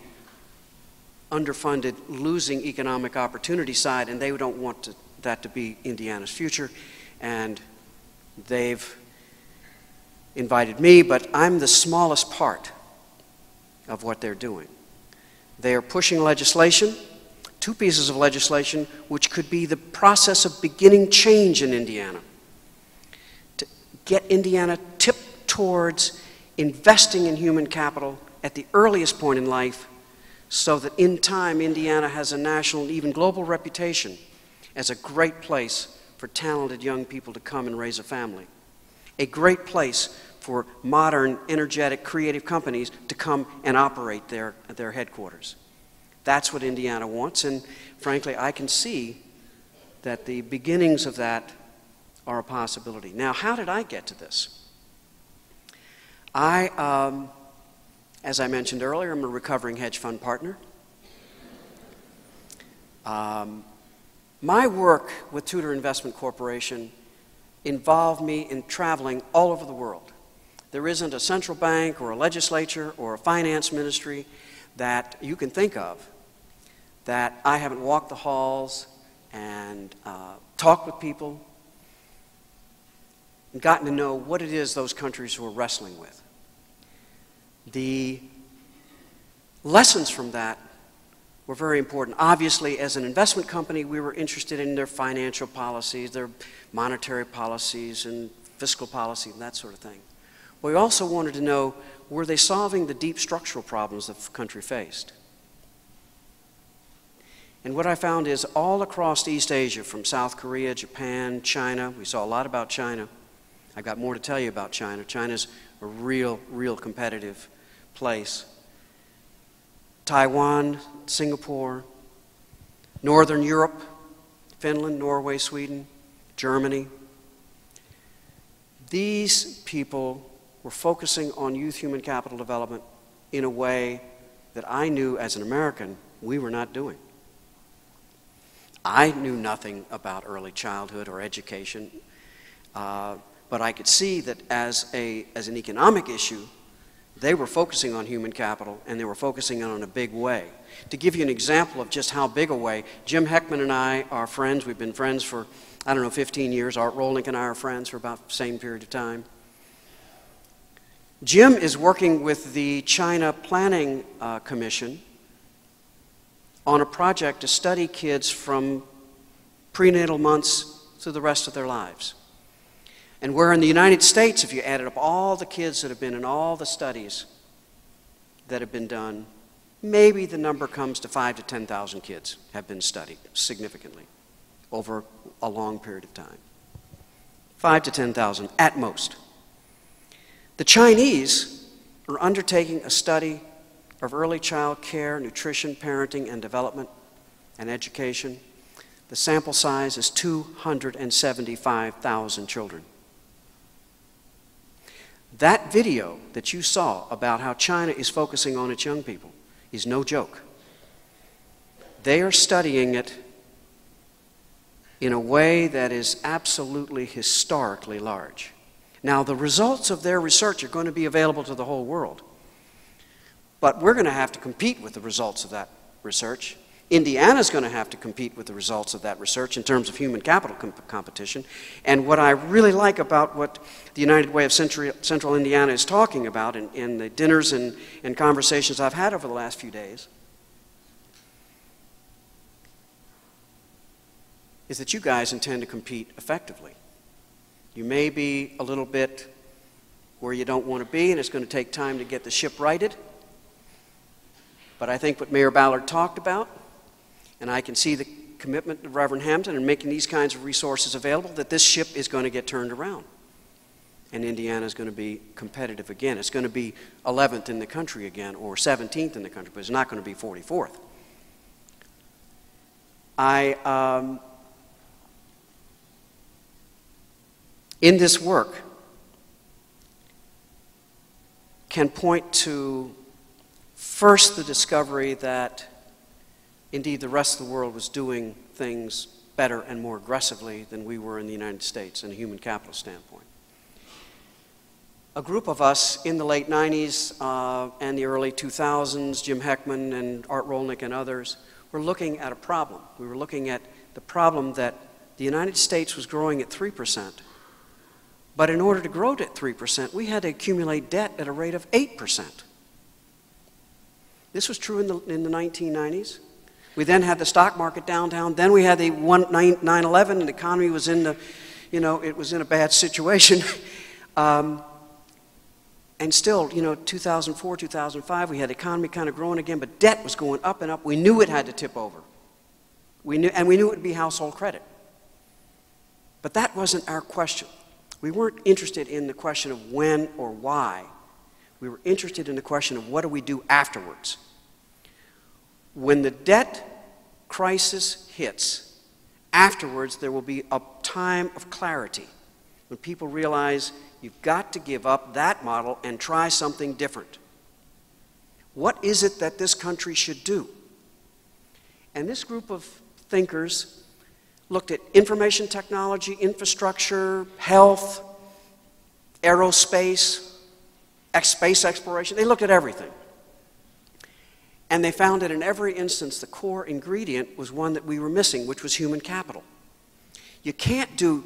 underfunded, losing economic opportunity side, and they don't want that to be Indiana's future, and they've invited me, but I'm the smallest part of what they're doing. They are pushing legislation, 2 pieces of legislation, which could be the process of beginning change in Indiana. To get Indiana tipped towards investing in human capital at the earliest point in life, so that in time Indiana has a national and even global reputation as a great place for talented young people to come and raise a family. A great place for modern, energetic, creative companies to come and operate their headquarters. That's what Indiana wants, and frankly, I can see that the beginnings of that are a possibility. Now, how did I get to this? As I mentioned earlier, I'm a recovering hedge fund partner. My work with Tudor Investment Corporation involved me in traveling all over the world. There isn't a central bank or a legislature or a finance ministry that you can think of that I haven't walked the halls and talked with people and gotten to know what it is those countries were wrestling with. The lessons from that were very important. Obviously, as an investment company, we were interested in their financial policies, their monetary policies, and fiscal policy, and that sort of thing. We also wanted to know, were they solving the deep structural problems the country faced? And what I found is all across East Asia, from South Korea, Japan, China, we saw a lot about China. I've got more to tell you about China. China's a real competitive place. Taiwan, Singapore, Northern Europe, Finland, Norway, Sweden, Germany. These people were focusing on youth human capital development in a way that I knew as an American we were not doing. I knew nothing about early childhood or education, but I could see that as an economic issue, they were focusing on human capital, and they were focusing on it in a big way. To give you an example of just how big a way, Jim Heckman and I are friends. We've been friends for, 15 years. Art Rolnick and I are friends for about the same period of time. Jim is working with the China Planning Commission on a project to study kids from prenatal months through the rest of their lives. And where in the United States, if you added up all the kids that have been in all the studies that have been done, maybe the number comes to 5,000 to 10,000 kids have been studied significantly over a long period of time. 5,000 to 10,000 at most. The Chinese are undertaking a study of early child care, nutrition, parenting, and development, and education. The sample size is 275,000 children. That video that you saw about how China is focusing on its young people is no joke. They are studying it in a way that is absolutely historically large. Now, the results of their research are going to be available to the whole world. But we're going to have to compete with the results of that research. Indiana's going to have to compete with the results of that research in terms of human capital competition. And what I really like about what the United Way of Central Indiana is talking about in the dinners and conversations I've had over the last few days is that you guys intend to compete effectively. You may be a little bit where you don't want to be, and it's going to take time to get the ship righted. But I think what Mayor Ballard talked about, and I can see the commitment of Reverend Hampton in making these kinds of resources available, that this ship is going to get turned around. And Indiana is going to be competitive again. It's going to be 11th in the country again, or 17th in the country, but it's not going to be 44th. In this work, can point to first the discovery that indeed the rest of the world was doing things better and more aggressively than we were in the United States in a human capital standpoint. A group of us in the late 90s and the early 2000s, Jim Heckman and Art Rolnick and others, were looking at a problem. We were looking at the problem that the United States was growing at 3%. But in order to grow at 3%, we had to accumulate debt at a rate of 8%. This was true in the 1990s. We then had the stock market downtown. Then we had the 9/11, and the economy was in the, it was in a bad situation. And still, 2004, 2005, we had the economy kind of growing again, but debt was going up and up. We knew it had to tip over. We knew it would be household credit. But that wasn't our question. We weren't interested in the question of when or why. We were interested in the question of what do we do afterwards. When the debt crisis hits, afterwards there will be a time of clarity when people realize you've got to give up that model and try something different. What is it that this country should do? And this group of thinkers looked at information technology, infrastructure, health, aerospace, space exploration. They looked at everything. And they found that in every instance, the core ingredient was one that we were missing, which was human capital. You can't do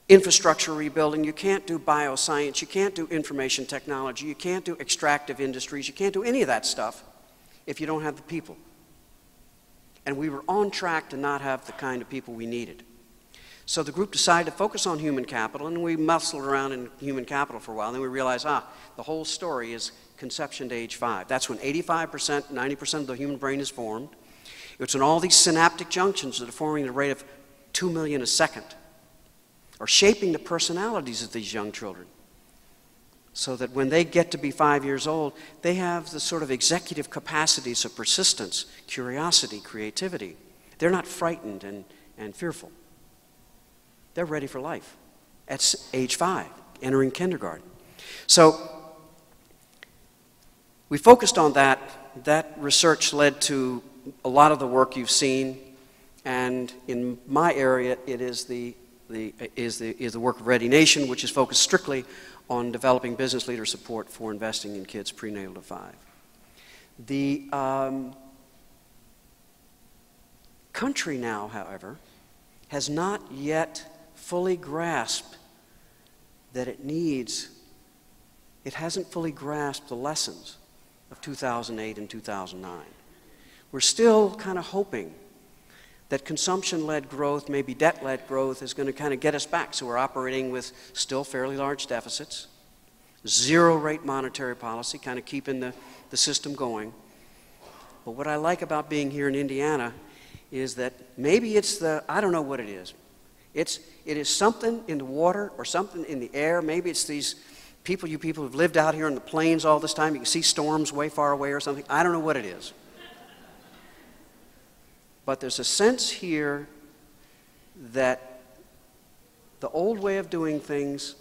infrastructure rebuilding, you can't do bioscience, you can't do information technology, you can't do extractive industries, you can't do any of that stuff if you don't have the people. And we were on track to not have the kind of people we needed. So the group decided to focus on human capital, and we muscled around in human capital for a while, and then we realized, the whole story is conception to age 5. That's when 85%, 90% of the human brain is formed. It's when all these synaptic junctions that are forming at a rate of 2 million a second are shaping the personalities of these young children, so that when they get to be 5 years old, they have the sort of executive capacities of persistence, curiosity, creativity. They're not frightened and fearful. They're ready for life at age 5, entering kindergarten. So we focused on that. That research led to a lot of the work you've seen, and in my area, it is the work of Ready Nation, which is focused strictly on developing business leader support for investing in kids prenatal to 5. The country now, however, has not yet fully grasped that it hasn't fully grasped the lessons of 2008 and 2009. We're still kind of hoping that consumption-led growth, maybe debt-led growth, is going to kind of get us back. So we're operating with still fairly large deficits, zero-rate monetary policy, kind of keeping the system going. But what I like about being here in Indiana is that maybe it's I don't know what it is. It is something in the water or something in the air. Maybe it's these people, you people who've lived out here in the plains all this time. You can see storms way far away or something. I don't know what it is. But there's a sense here that the old way of doing things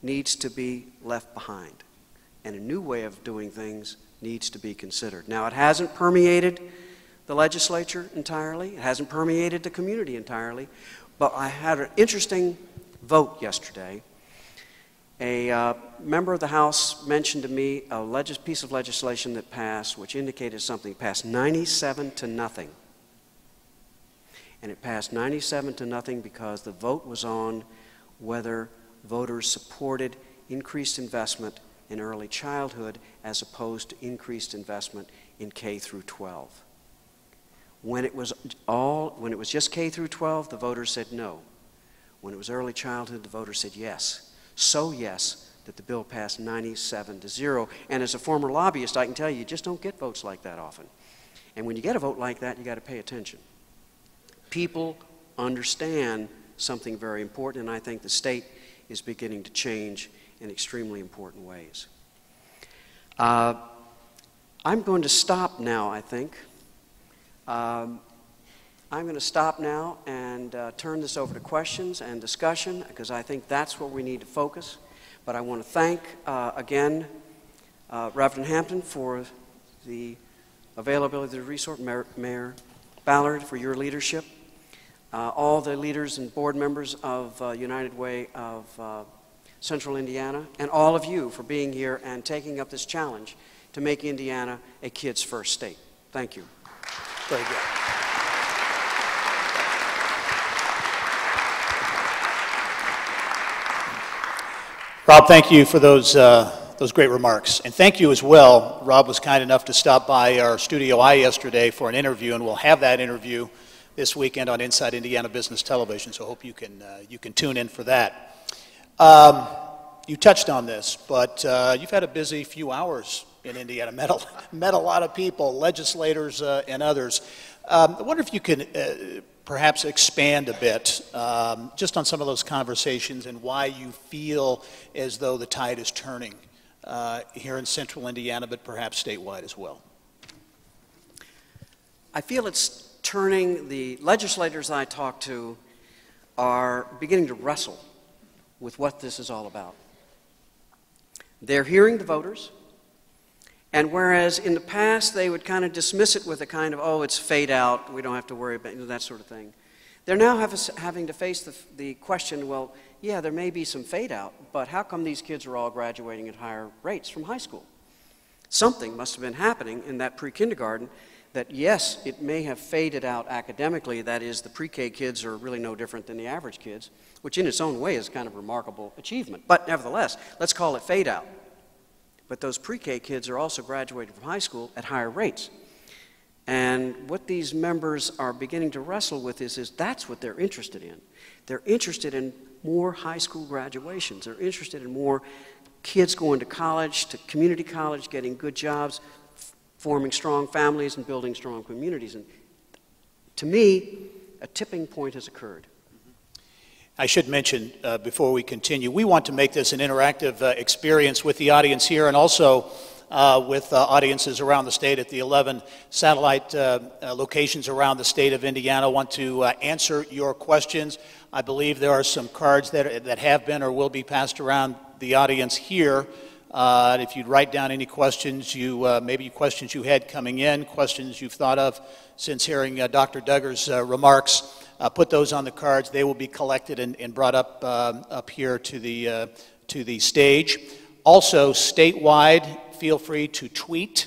needs to be left behind, and a new way of doing things needs to be considered. Now, it hasn't permeated the legislature entirely, it hasn't permeated the community entirely, but I had an interesting vote yesterday. A member of the House mentioned to me a piece of legislation that passed, which indicated something. It passed 97-0. And it passed 97-0 because the vote was on whether voters supported increased investment in early childhood as opposed to increased investment in K through 12. When it was just K through 12, the voters said no. When it was early childhood, the voters said yes. So yes, that the bill passed 97-0. And as a former lobbyist, I can tell you just don't get votes like that often. And when you get a vote like that, you got to pay attention. People understand something very important, and I think the state is beginning to change in extremely important ways. I'm going to stop now, I think. I'm going to stop now and turn this over to questions and discussion, because I think that's where we need to focus. But I want to thank, again, Reverend Hampton for the availability of the resource, Mayor Ballard for your leadership, all the leaders and board members of United Way of Central Indiana, and all of you for being here and taking up this challenge to make Indiana a kids' first state. Thank you. Very good. Rob, thank you for those great remarks. And thank you as well. Rob was kind enough to stop by our Studio I yesterday for an interview, and we'll have that interview this weekend on Inside Indiana Business Television, so I hope you can tune in for that. You touched on this, but you've had a busy few hours in Indiana, met a lot of people, legislators and others. I wonder if you could perhaps expand a bit just on some of those conversations and why you feel as though the tide is turning here in Central Indiana, but perhaps statewide as well. I feel it's turning. The legislators I talk to are beginning to wrestle with what this is all about. They're hearing the voters, and whereas in the past they would kind of dismiss it with a kind of, oh, it's fade out, we don't have to worry about that sort of thing, they're now having to face the question, well, yeah, there may be some fade out, but how come these kids are all graduating at higher rates from high school? Something must have been happening in that pre-kindergarten that, yes, it may have faded out academically. That is, the pre-K kids are really no different than the average kids, which in its own way is kind of a remarkable achievement. But nevertheless, let's call it fade out. But those pre-K kids are also graduating from high school at higher rates. And what these members are beginning to wrestle with is that's what they're interested in. They're interested in more high school graduations. They're interested in more kids going to college, to community college, getting good jobs, forming strong families and building strong communities. And to me, a tipping point has occurred. I should mention before we continue, we want to make this an interactive experience with the audience here and also with audiences around the state at the 11 satellite locations around the state of Indiana. Want to answer your questions. I believe there are some cards that have been or will be passed around the audience here. If you'd write down any questions, maybe questions you had coming in, questions you've thought of since hearing Dr. Duggar's remarks, put those on the cards. They will be collected and brought up here to the stage. Also, statewide, feel free to tweet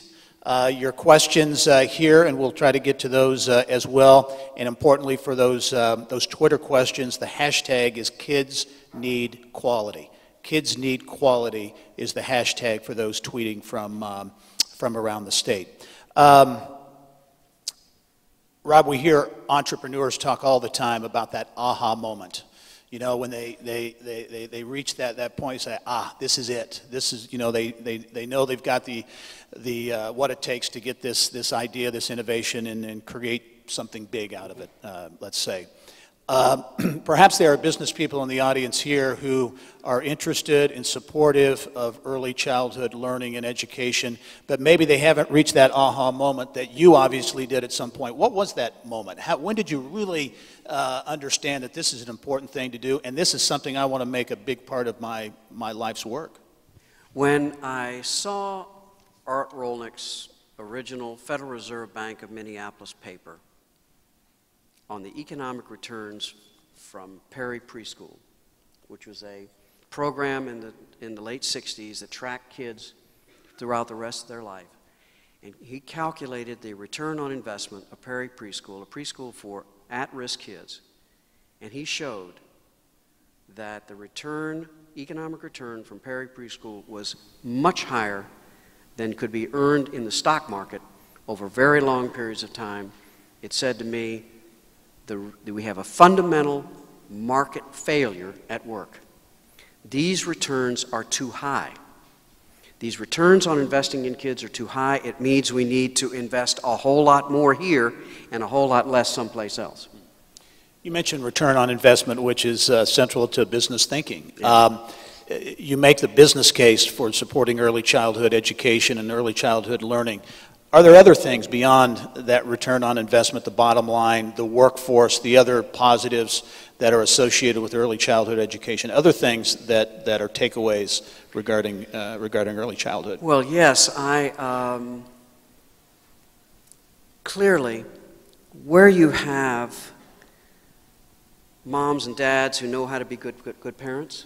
your questions here, and we'll try to get to those as well. And importantly, for those Twitter questions, the hashtag is Kids Need Quality. Kids Need Quality is the hashtag for those tweeting from around the state. Rob, we hear entrepreneurs talk all the time about that aha moment. You know, when they reach that point, say, this is it. This is, you know, they know they've got the what it takes to get this idea, this innovation, and create something big out of it. Let's say. Perhaps there are business people in the audience here who are interested and supportive of early childhood learning and education, but maybe they haven't reached that aha moment that you obviously did at some point. What was that moment? When did you really understand that this is an important thing to do, and this is something I want to make a big part of my life's work? When I saw Art Rolnick's original Federal Reserve Bank of Minneapolis paper on the economic returns from Perry Preschool, which was a program in the late 60s that tracked kids throughout the rest of their life. And he calculated the return on investment of Perry Preschool, a preschool for at-risk kids. And he showed that the economic return from Perry Preschool was much higher than could be earned in the stock market over very long periods of time. It said to me, we have a fundamental market failure at work. These returns are too high. These returns on investing in kids are too high. It means we need to invest a whole lot more here and a whole lot less someplace else. You mentioned return on investment, which is central to business thinking. Yeah. You make the business case for supporting early childhood education and early childhood learning. Are there other things beyond that return on investment, the bottom line, the workforce, the other positives that are associated with early childhood education, other things that are takeaways regarding early childhood? Well, yes, clearly, where you have moms and dads who know how to be good parents,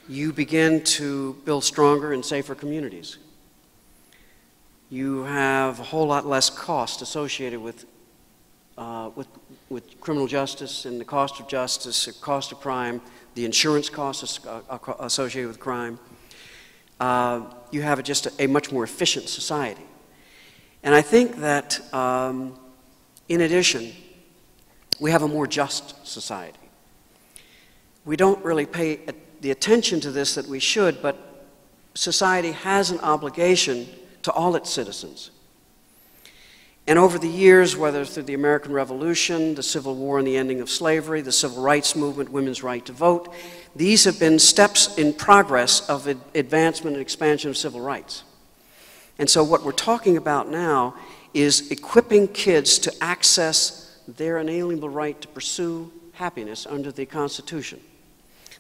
you begin to build stronger and safer communities. You have a whole lot less cost associated with criminal justice and the cost of justice, the cost of crime, the insurance costs associated with crime. You have just a much more efficient society. And I think that, in addition, we have a more just society. We don't really pay the attention to this that we should, but society has an obligation to all its citizens. And over the years, whether through the American Revolution, the Civil War and the ending of slavery, the Civil Rights Movement, women's right to vote, these have been steps in progress of advancement and expansion of civil rights. And so what we're talking about now is equipping kids to access their inalienable right to pursue happiness under the Constitution.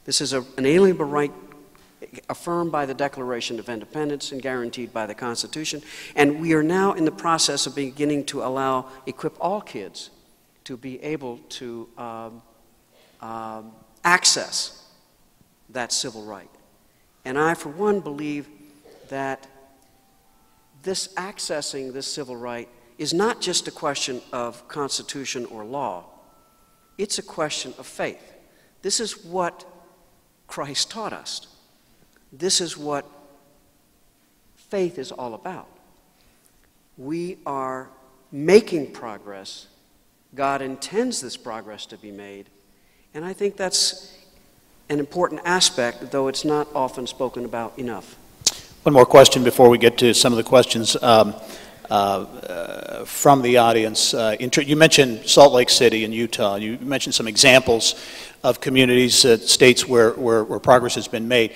This is an inalienable right affirmed by the Declaration of Independence and guaranteed by the Constitution. And we are now in the process of beginning to equip all kids to be able to access that civil right. And I, for one, believe that accessing this civil right is not just a question of Constitution or law. It's a question of faith. This is what Christ taught us. This is what faith is all about. We are making progress. God intends this progress to be made. And I think that's an important aspect, though it's not often spoken about enough. One more question before we get to some of the questions from the audience. You mentioned Salt Lake City in Utah. You mentioned some examples of communities, states where progress has been made.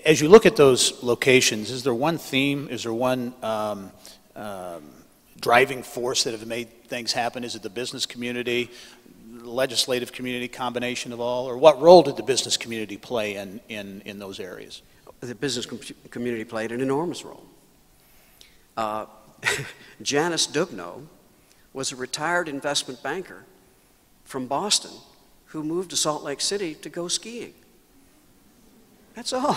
As you look at those locations, is there one theme? Is there one driving force that have made things happen? Is it the business community, the legislative community, combination of all? Or what role did the business community play in those areas? The business community played an enormous role. Janice Dugno was a retired investment banker from Boston who moved to Salt Lake City to go skiing. That's all.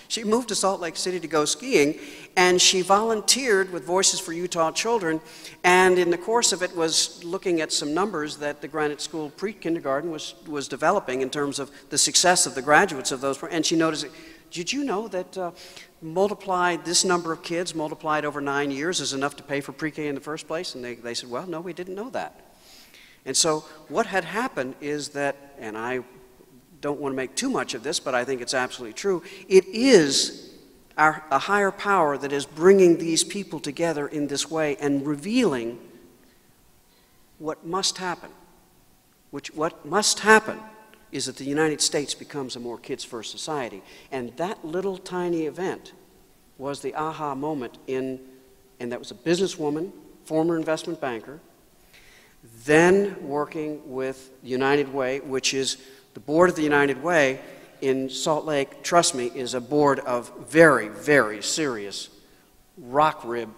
She moved to Salt Lake City to go skiing, and she volunteered with Voices for Utah Children, and in the course of it was looking at some numbers that the Granite School pre-kindergarten was developing in terms of the success of the graduates of those, and she noticed, did you know that this number of kids multiplied over 9 years is enough to pay for pre-K in the first place? And they said, well, no, we didn't know that. And so what had happened is that, and I don't want to make too much of this, but I think it's absolutely true, it is a higher power that is bringing these people together in this way and revealing what must happen, what must happen is that the United States becomes a more kids-first society. And that little tiny event was the aha moment and that was a businesswoman, former investment banker, then working with United Way, which is the board of the United Way in Salt Lake, trust me, is a board of very, very serious rock rib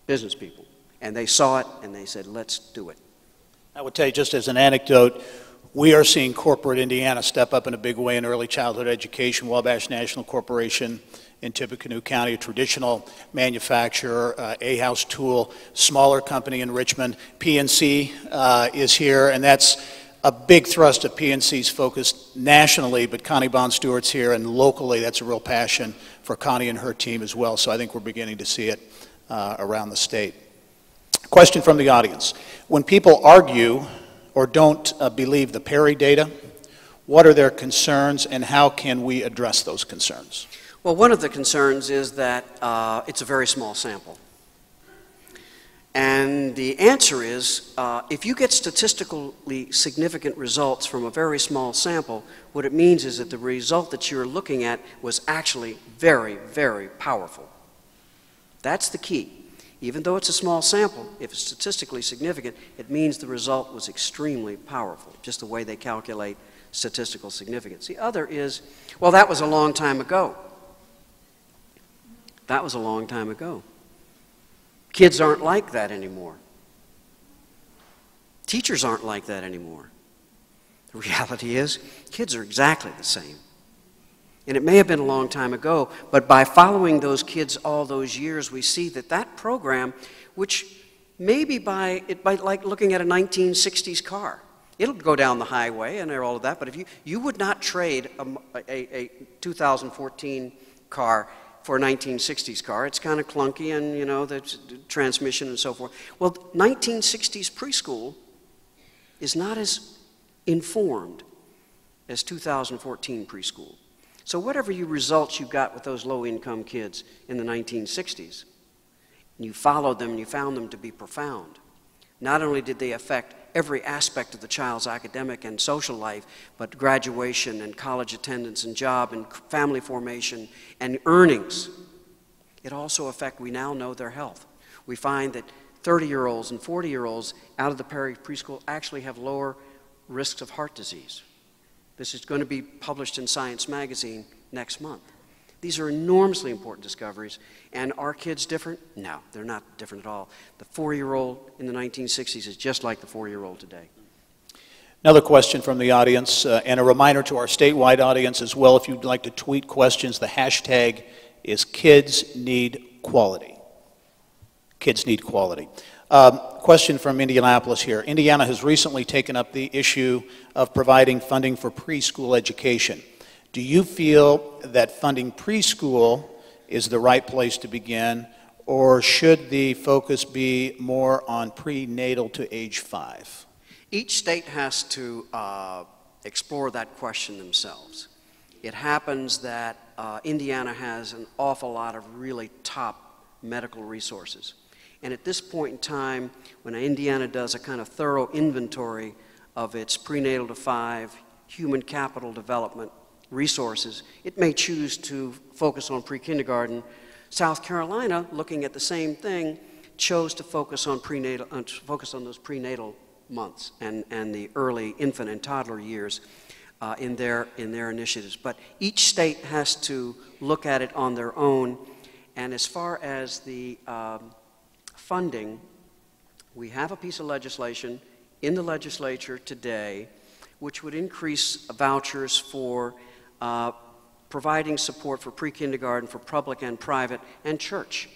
business people. And they saw it and they said, let's do it. I would tell you, just as an anecdote, we are seeing corporate Indiana step up in a big way in early childhood education. Wabash National Corporation in Tippecanoe County, a traditional manufacturer, A-House Tool, smaller company in Richmond. PNC is here, and that's a big thrust of PNC's focus nationally, but Connie Bond-Stewart's here, and locally that's a real passion for Connie and her team as well, so I think we're beginning to see it around the state. Question from the audience. When people argue or don't believe the Perry data, what are their concerns and how can we address those concerns? Well, one of the concerns is that it's a very small sample. And the answer is, if you get statistically significant results from a very small sample, what it means is that the result that you're looking at was actually very, very powerful. That's the key. Even though it's a small sample, if it's statistically significant, it means the result was extremely powerful, just the way they calculate statistical significance. The other is, well, that was a long time ago. That was a long time ago. Kids aren't like that anymore. Teachers aren't like that anymore. The reality is, kids are exactly the same. And it may have been a long time ago, but by following those kids all those years, we see that that program, which maybe by like looking at a 1960s car, it'll go down the highway and all of that, but if you would not trade a 2014 car for a 1960s car. It's kind of clunky and, you know, the transmission and so forth. Well, 1960s preschool is not as informed as 2014 preschool. So whatever results you got with those low-income kids in the 1960s, and you followed them and you found them to be profound, not only did they affect every aspect of the child's academic and social life, but graduation and college attendance and job and family formation and earnings. It also affects, we now know, their health. We find that 30-year-olds and 40-year-olds out of the Perry preschool actually have lower risks of heart disease. This is going to be published in Science magazine next month. These are enormously important discoveries. And are kids different? No, they're not different at all. The 4-year-old in the 1960s is just like the 4-year-old today. Another question from the audience, and a reminder to our statewide audience as well, if you'd like to tweet questions, the hashtag is Kids Need Quality. Kids Need Quality. Question from Indianapolis here. Indiana has recently taken up the issue of providing funding for preschool education. Do you feel that funding preschool is the right place to begin, or should the focus be more on prenatal to age 5? Each state has to explore that question themselves. It happens that Indiana has an awful lot of really top medical resources. And at this point in time, when Indiana does a kind of thorough inventory of its prenatal to 5 human capital development resources, it may choose to focus on pre-kindergarten. South Carolina, looking at the same thing, chose to focus on those prenatal months and the early infant and toddler years in their initiatives. But each state has to look at it on their own. And as far as the funding, we have a piece of legislation in the legislature today which would increase vouchers for providing support for pre-kindergarten for public and private and church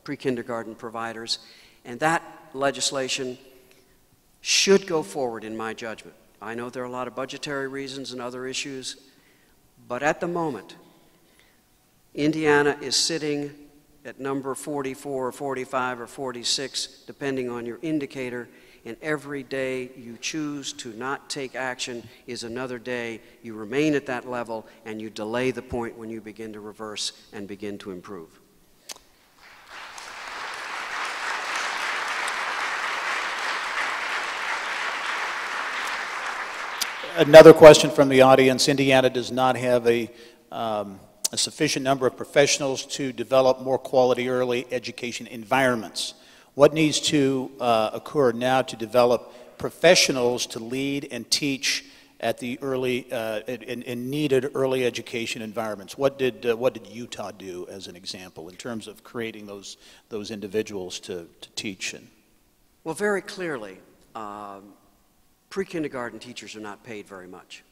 pre-kindergarten providers. And that legislation should go forward in my judgment. I know there are a lot of budgetary reasons and other issues, but at the moment, Indiana is sitting at number 44 or 45 or 46, depending on your indicator, and every day you choose to not take action is another day you remain at that level and you delay the point when you begin to reverse and begin to improve. Another question from the audience. Indiana does not have a sufficient number of professionals to develop more quality early education environments. What needs to occur now to develop professionals to lead and teach at the early in needed early education environments? What did Utah do as an example in terms of creating those individuals to teach? Well, very clearly, pre-kindergarten teachers are not paid very much.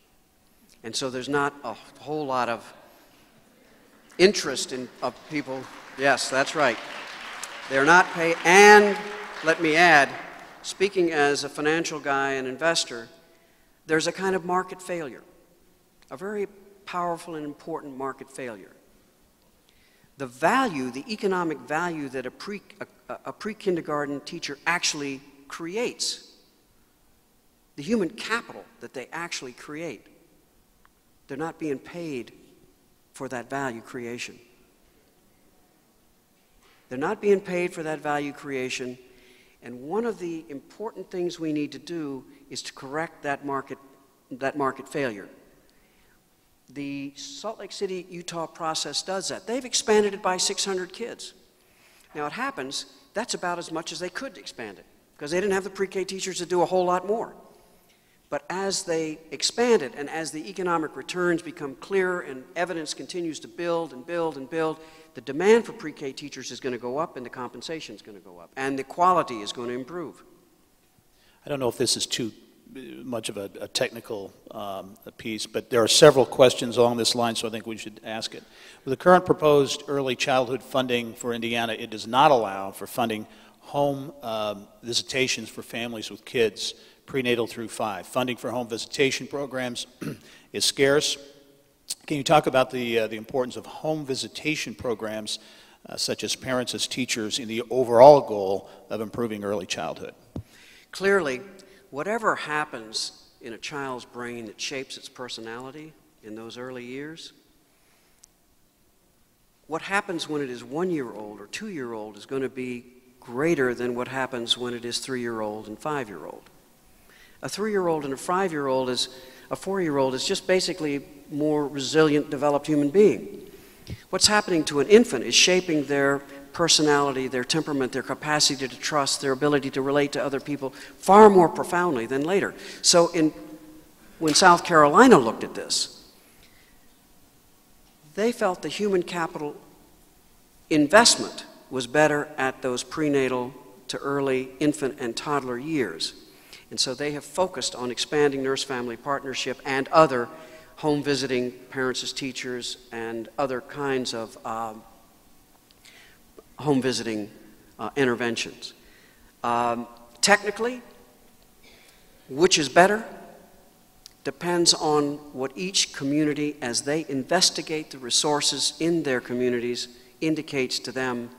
And so there's not a whole lot of interest of people. Yes, that's right. They're not paid. And let me add, speaking as a financial guy and investor, there's a kind of market failure, a very powerful and important market failure. The value, the economic value that a pre-kindergarten teacher actually creates, the human capital that they actually create, they're not being paid for that value creation. They're not being paid for that value creation, and one of the important things we need to do is to correct that market failure. The Salt Lake City, Utah process does that. They've expanded it by 600 kids. Now it happens, that's about as much as they could expand it, because they didn't have the pre-K teachers to do a whole lot more. But as they expand it, and as the economic returns become clearer and evidence continues to build and build and build, the demand for pre-K teachers is going to go up and the compensation is going to go up and the quality is going to improve. I don't know if this is too much of a technical piece, but there are several questions along this line, so I think we should ask it. With the current proposed early childhood funding for Indiana, it does not allow for funding home visitations for families with kids prenatal through 5. Funding for home visitation programs is scarce. Can you talk about the importance of home visitation programs such as parents as teachers in the overall goal of improving early childhood? Clearly, whatever happens in a child's brain that shapes its personality in those early years, what happens when it is 1-year-old or 2-year-old is going to be greater than what happens when it is 3-year-old and 5-year-old. A 3-year-old and a 5-year-old is, a 4-year-old is just basically more resilient, developed human being. What's happening to an infant is shaping their personality, their temperament, their capacity to trust, their ability to relate to other people far more profoundly than later. So when South Carolina looked at this, they felt the human capital investment was better at those prenatal to early infant and toddler years. And so they have focused on expanding nurse-family partnership and other home visiting parents as teachers and other kinds of home visiting interventions. Technically, which is better depends on what each community, as they investigate the resources in their communities, indicates to them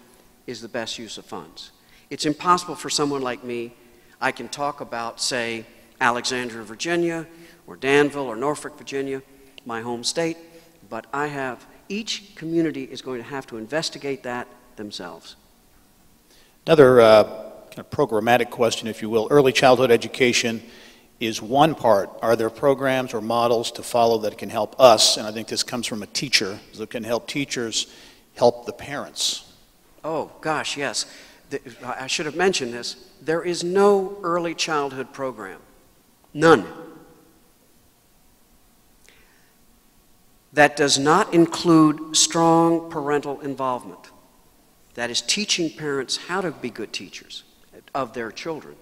is the best use of funds. It's impossible for someone like me. I can talk about, say, Alexandria, Virginia, or Danville, or Norfolk, Virginia, my home state, but each community is going to have to investigate that themselves. Another kind of programmatic question, if you will. Early childhood education is one part. Are there programs or models to follow that can help us, and I think this comes from a teacher, that can help teachers help the parents? Oh, gosh, yes. I should have mentioned this. There is no early childhood program, none, that does not include strong parental involvement. That is, teaching parents how to be good teachers of their children.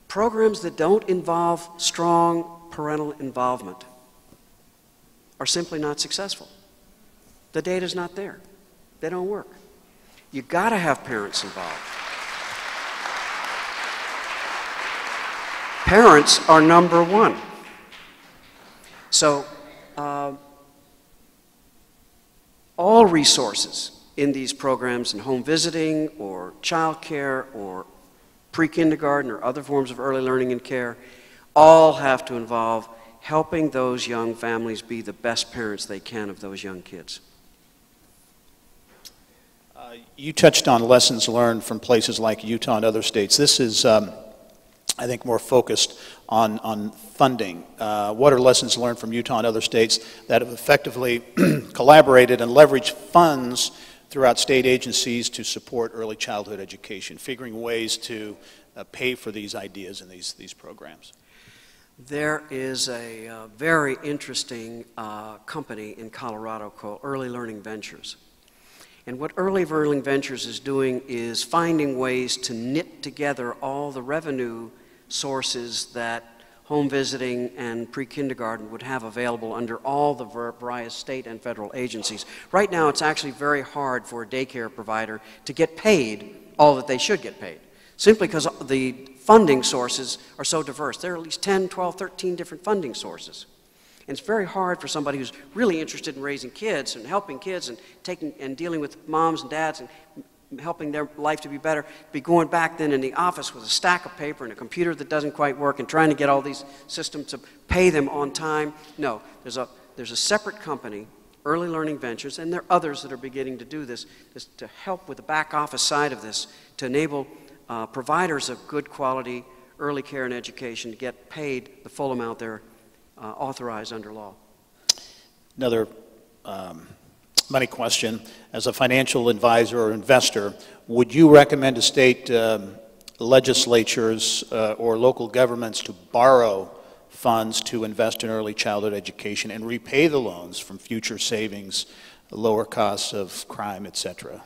Programs that don't involve strong parental involvement are simply not successful. The data's not there. They don't work. You've got to have parents involved. Parents are number one. So all resources in these programs in home visiting or child care or pre-kindergarten or other forms of early learning and care all have to involve helping those young families be the best parents they can of those young kids. You touched on lessons learned from places like Utah and other states. This is, I I think, more focused on funding. What are lessons learned from Utah and other states that have effectively collaborated and leveraged funds throughout state agencies to support early childhood education, figuring ways to pay for these ideas and these programs? There is a very interesting company in Colorado called Early Learning Ventures. And what Early Learning Ventures is doing is finding ways to knit together all the revenue sources that home visiting and pre-kindergarten would have available under all the various state and federal agencies. Right now, it's actually very hard for a daycare provider to get paid all that they should get paid, simply because the funding sources are so diverse. There are at least 10, 12, 13 different funding sources. And it's very hard for somebody who's really interested in raising kids and helping kids and taking and dealing with moms and dads and helping their life to be better, to be going back then in the office with a stack of paper and a computer that doesn't quite work and trying to get all these systems to pay them on time. No, there's a separate company, Early Learning Ventures, and there are others that are beginning to do this to help with the back office side of this, to enable providers of good quality early care and education to get paid the full amount they're authorized under law. Another money question. As a financial advisor or investor, would you recommend to state legislatures or local governments to borrow funds to invest in early childhood education and repay the loans from future savings, lower costs of crime, etc.?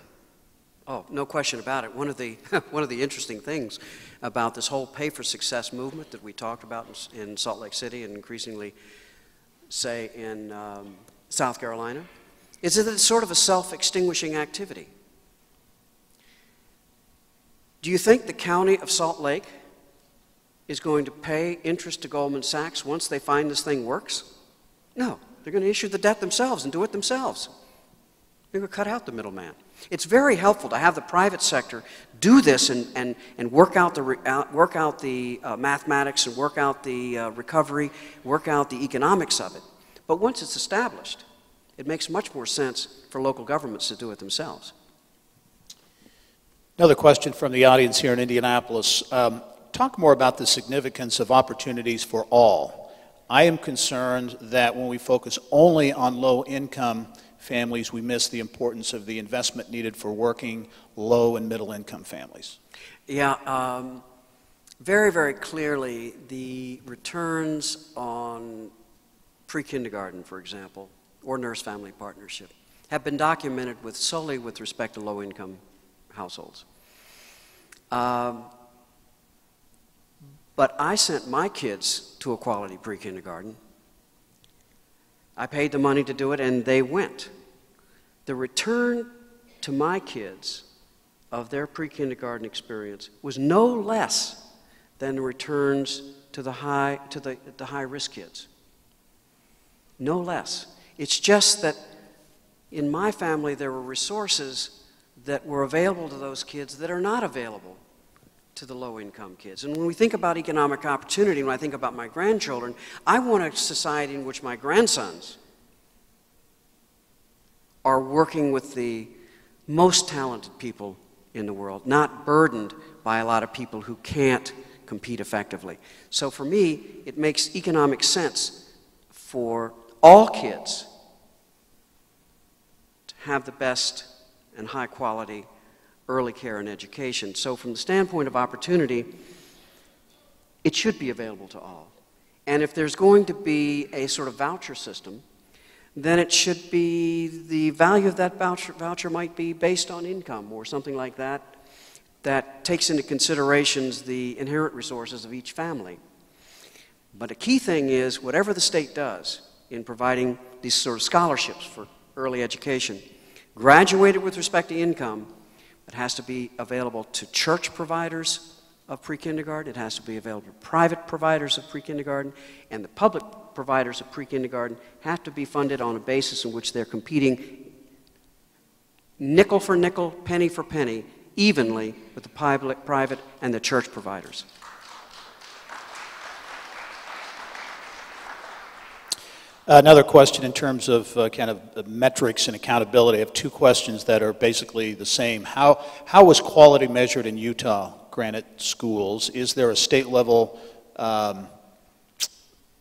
Oh, no question about it. One of the interesting things about this whole pay for success movement that we talked about in Salt Lake City and increasingly say in South Carolina is that it's sort of a self-extinguishing activity. Do you think the county of Salt Lake is going to pay interest to Goldman Sachs once they find this thing works? No, they're going to issue the debt themselves and do it themselves. They're going to cut out the middleman. It's very helpful to have the private sector do this and work out the mathematics and work out the recovery, work out the economics of it. But once it's established, it makes much more sense for local governments to do it themselves. Another question from the audience here in Indianapolis. Talk more about the significance of opportunities for all. I am concerned that when we focus only on low-income families, we miss the importance of the investment needed for working low and middle-income families. Yeah, very, very clearly, the returns on pre-kindergarten, for example, or nurse-family partnership, have been documented solely with respect to low-income households. But I sent my kids to a quality pre-kindergarten. I paid the money to do it, and they went. The return to my kids of their pre-kindergarten experience was no less than the returns to the high-risk kids. No less. It's just that in my family there were resources that were available to those kids that are not available to the low-income kids. And when we think about economic opportunity, when I think about my grandchildren, I want a society in which my grandsons are working with the most talented people in the world, not burdened by a lot of people who can't compete effectively. So for me, it makes economic sense for all kids to have the best and high-quality early care and education. So from the standpoint of opportunity, it should be available to all. And if there's going to be a sort of voucher system, then it should be the value of that voucher might be based on income or something like that, that takes into considerations the inherent resources of each family. But a key thing is whatever the state does in providing these sort of scholarships for early education, graduated with respect to income, it has to be available to church providers of pre-kindergarten, it has to be available to private providers of pre-kindergarten, and the public providers of pre-kindergarten have to be funded on a basis in which they're competing nickel for nickel, penny for penny, evenly with the private and the church providers. Another question in terms of kind of metrics and accountability. I have two questions that are basically the same. How was quality measured in Utah? Granite schools. Is there a state-level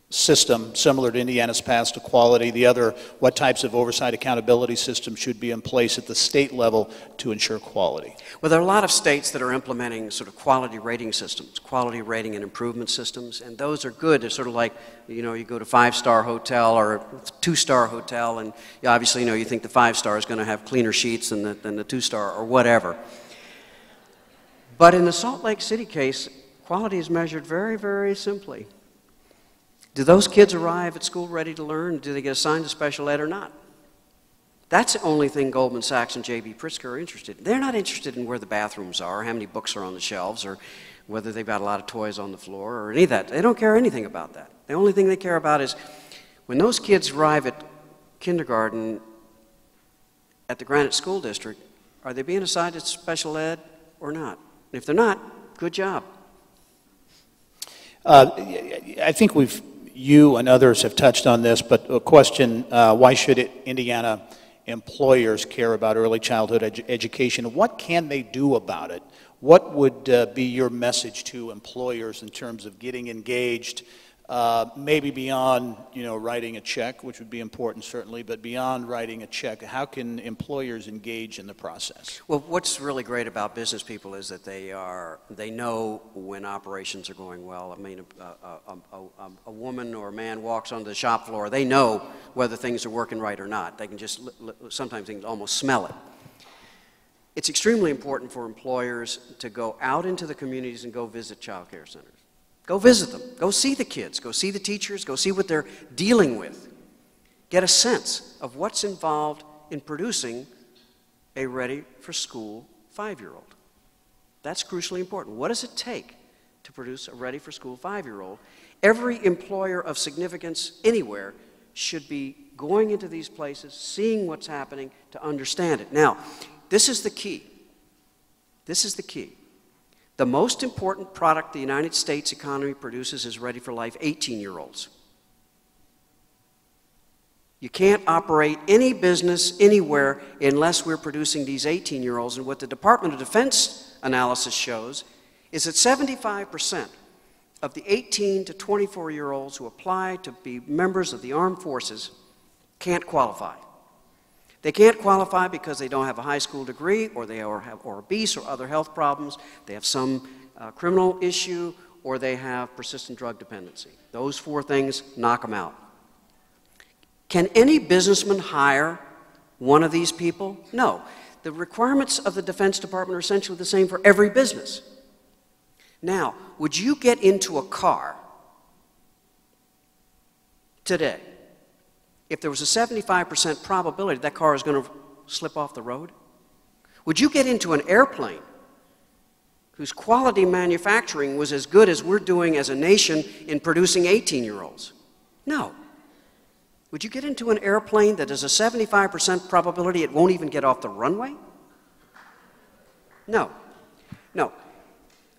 system similar to Indiana's path to quality? The other, what types of oversight accountability systems should be in place at the state level to ensure quality? Well, there are a lot of states that are implementing sort of quality rating systems, quality rating and improvement systems, and those are good. They're sort of like, you know, you go to a 5-star hotel or a 2-star hotel, and obviously, you know, you think the 5-star is going to have cleaner sheets than the 2-star or whatever. But in the Salt Lake City case, quality is measured very, very simply. Do those kids arrive at school ready to learn? Do they get assigned to special ed or not? That's the only thing Goldman Sachs and J.B. Pritzker are interested in. They're not interested in where the bathrooms are, how many books are on the shelves, or whether they've got a lot of toys on the floor, or any of that. They don't care anything about that. The only thing they care about is when those kids arrive at kindergarten at the Granite School District, are they being assigned to special ed or not? And if they're not, good job. I think you and others have touched on this, but a question, why should Indiana employers care about early childhood education? What can they do about it? What would be your message to employers in terms of getting engaged, maybe beyond, you know, writing a check, which would be important certainly, but beyond writing a check, how can employers engage in the process? Well, what's really great about business people is that they know when operations are going well. I mean, a woman or a man walks onto the shop floor, they know whether things are working right or not. They can just, sometimes they can almost smell it. It's extremely important for employers to go out into the communities and go visit child care centers. Go visit them. Go see the kids. Go see the teachers. Go see what they're dealing with. Get a sense of what's involved in producing a ready-for-school 5-year-old. That's crucially important. What does it take to produce a ready-for-school 5-year-old? Every employer of significance anywhere should be going into these places, seeing what's happening to understand it. Now, this is the key. This is the key. The most important product the United States economy produces is ready-for-life 18-year-olds. You can't operate any business anywhere unless we're producing these 18-year-olds. And what the Department of Defense analysis shows is that 75% of the 18 to 24-year-olds who apply to be members of the armed forces can't qualify. They can't qualify because they don't have a high school degree, or they are obese or other health problems. They have some criminal issue, or they have persistent drug dependency. Those 4 things knock them out. Can any businessman hire one of these people? No. The requirements of the Defense Department are essentially the same for every business. Now, would you get into a car today if there was a 75% probability that car is going to slip off the road? Would you get into an airplane whose quality manufacturing was as good as we're doing as a nation in producing 18-year-olds? No. Would you get into an airplane that has a 75% probability it won't even get off the runway? No. No.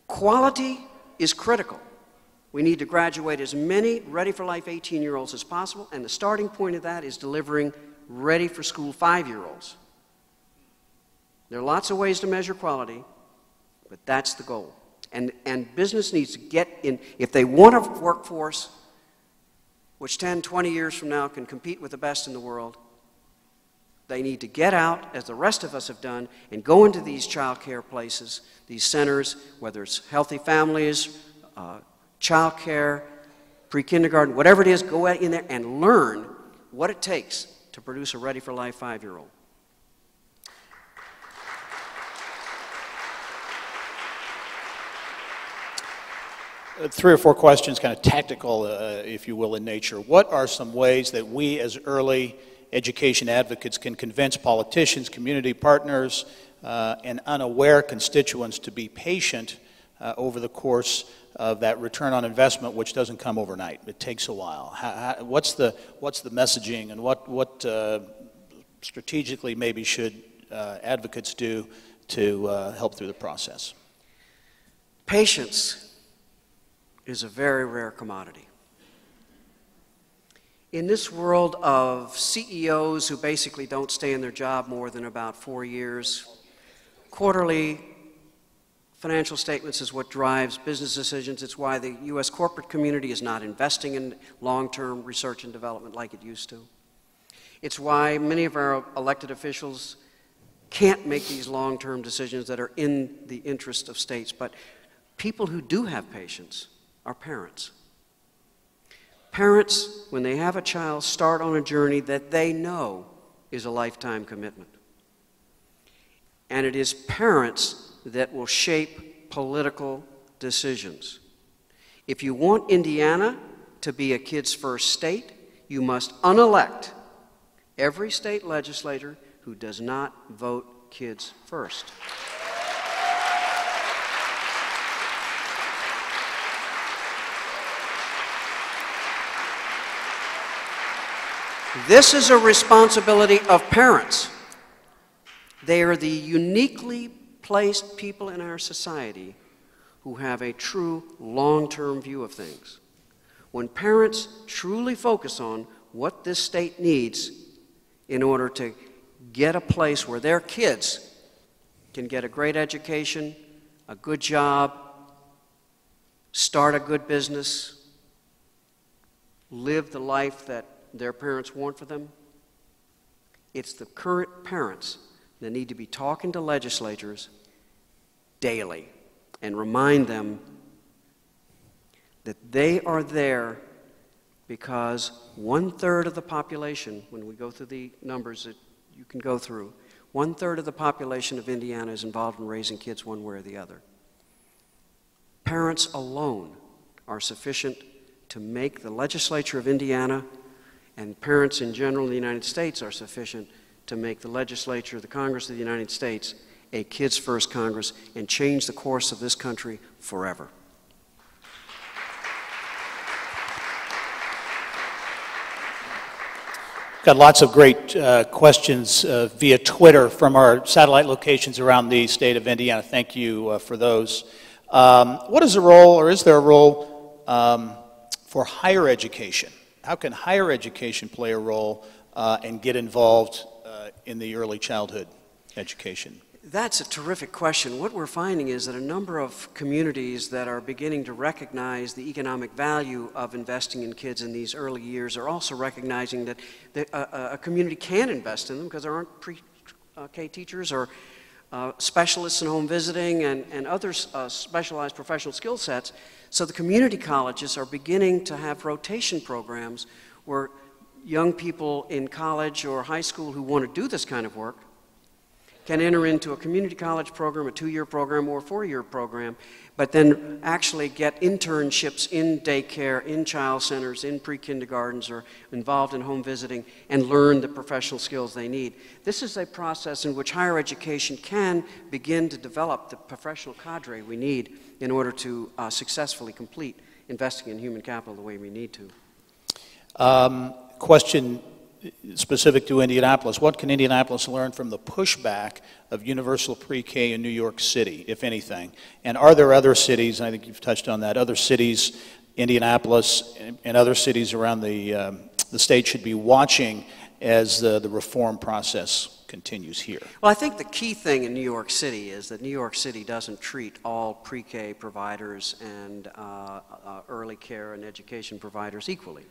Quality is critical. We need to graduate as many ready-for-life 18-year-olds as possible, and the starting point of that is delivering ready-for-school 5-year-olds. There are lots of ways to measure quality, but that's the goal. And business needs to get in. If they want a workforce which 10, 20 years from now can compete with the best in the world, they need to get out, as the rest of us have done, and go into these child care places, these centers, whether it's healthy families, child care, pre-kindergarten, whatever it is, go out in there and learn what it takes to produce a ready-for-life 5-year-old. Three or four questions, kind of tactical, if you will, in nature. What are some ways that we as early education advocates can convince politicians, community partners, and unaware constituents to be patient over the course of that return on investment, which doesn't come overnight? It takes a while. What's the messaging, and what strategically maybe should advocates do to help through the process? Patience is a very rare commodity. In this world of CEOs who basically don't stay in their job more than about 4 years, quarterly Financial statements is what drives business decisions. It's why the U.S. corporate community is not investing in long-term research and development like it used to. It's why many of our elected officials can't make these long-term decisions that are in the interest of states. But people who do have patience are parents. Parents, when they have a child, start on a journey that they know is a lifetime commitment. And it is parents that will shape political decisions. If you want Indiana to be a kids' first state, you must unelect every state legislator who does not vote kids first. This is a responsibility of parents. They are the uniquely placed people in our society who have a true long-term view of things. When parents truly focus on what this state needs in order to get a place where their kids can get a great education, a good job, start a good business, live the life that their parents want for them, it's the current parents that need to be talking to legislators daily and remind them that they are there because 1/3 of the population, when we go through the numbers that you can go through, 1/3 of the population of Indiana is involved in raising kids one way or the other. Parents alone are sufficient to make the legislature of Indiana, and parents in general in the United States are sufficient to make the legislature, the Congress of the United States, a kids first Congress and change the course of this country forever. Got lots of great questions via Twitter from our satellite locations around the state of Indiana. Thank you for those. What is the role, or is there a role, for higher education? How can higher education play a role and get involved in the early childhood education? That's a terrific question. What we're finding is that a number of communities that are beginning to recognize the economic value of investing in kids in these early years are also recognizing that a community can invest in them because there aren't pre-K teachers or specialists in home visiting and other specialized professional skill sets. So the community colleges are beginning to have rotation programs where young people in college or high school who want to do this kind of work can enter into a community college program, a 2-year program, or a 4-year program, but then actually get internships in daycare, in child centers, in pre-kindergartens, or involved in home visiting, and learn the professional skills they need. This is a process in which higher education can begin to develop the professional cadre we need in order to successfully complete investing in human capital the way we need to. Question specific to Indianapolis. What can Indianapolis learn from the pushback of universal pre-K in New York City, if anything? And are there other cities, and I think you've touched on that, other cities, Indianapolis and other cities around the state should be watching as the reform process continues here? Well, I think the key thing in New York City is that New York City doesn't treat all pre-K providers and early care and education providers equally.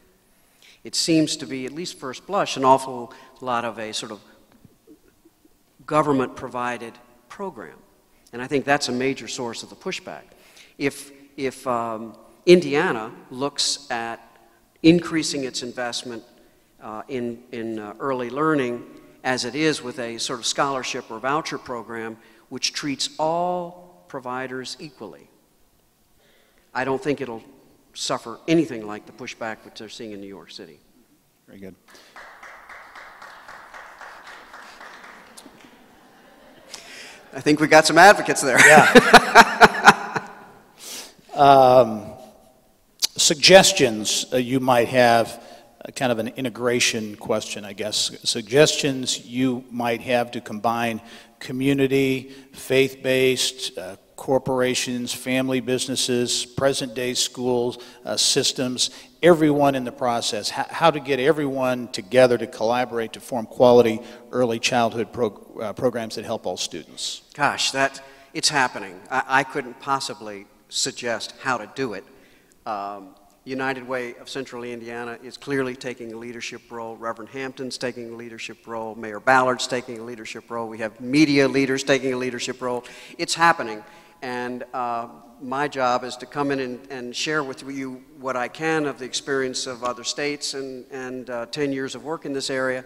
It seems to be, at least first blush, an awful lot of a sort of government-provided program. And I think that's a major source of the pushback. If Indiana looks at increasing its investment in early learning as it is with a sort of scholarship or voucher program which treats all providers equally, I don't think it'll suffer anything like the pushback which they're seeing in New York City. Very good. I think we got some advocates there. Yeah. Suggestions you might have, kind of an integration question, I guess. Suggestions you might have to combine community, faith-based, corporations, family businesses, present-day schools, systems, everyone in the process, how to get everyone together to collaborate to form quality early childhood programs that help all students. Gosh, that it's happening. I couldn't possibly suggest how to do it. United Way of Central Indiana is clearly taking a leadership role. Reverend Hampton's taking a leadership role. Mayor Ballard's taking a leadership role. We have media leaders taking a leadership role. It's happening. And my job is to come in and share with you what I can of the experience of other states and 10 years of work in this area,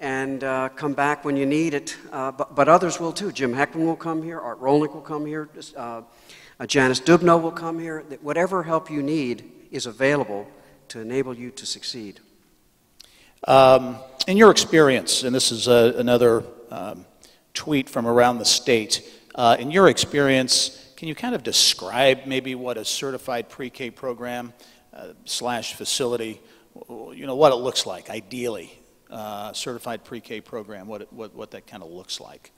and come back when you need it. But others will too. Jim Heckman will come here. Art Rolnick will come here. Janice Dubno will come here. Whatever help you need is available to enable you to succeed. In your experience, and this is another tweet from around the state, in your experience, can you kind of describe maybe what a certified pre-K program slash facility, you know, what it looks like, ideally, certified pre-K program, what that kind of looks like?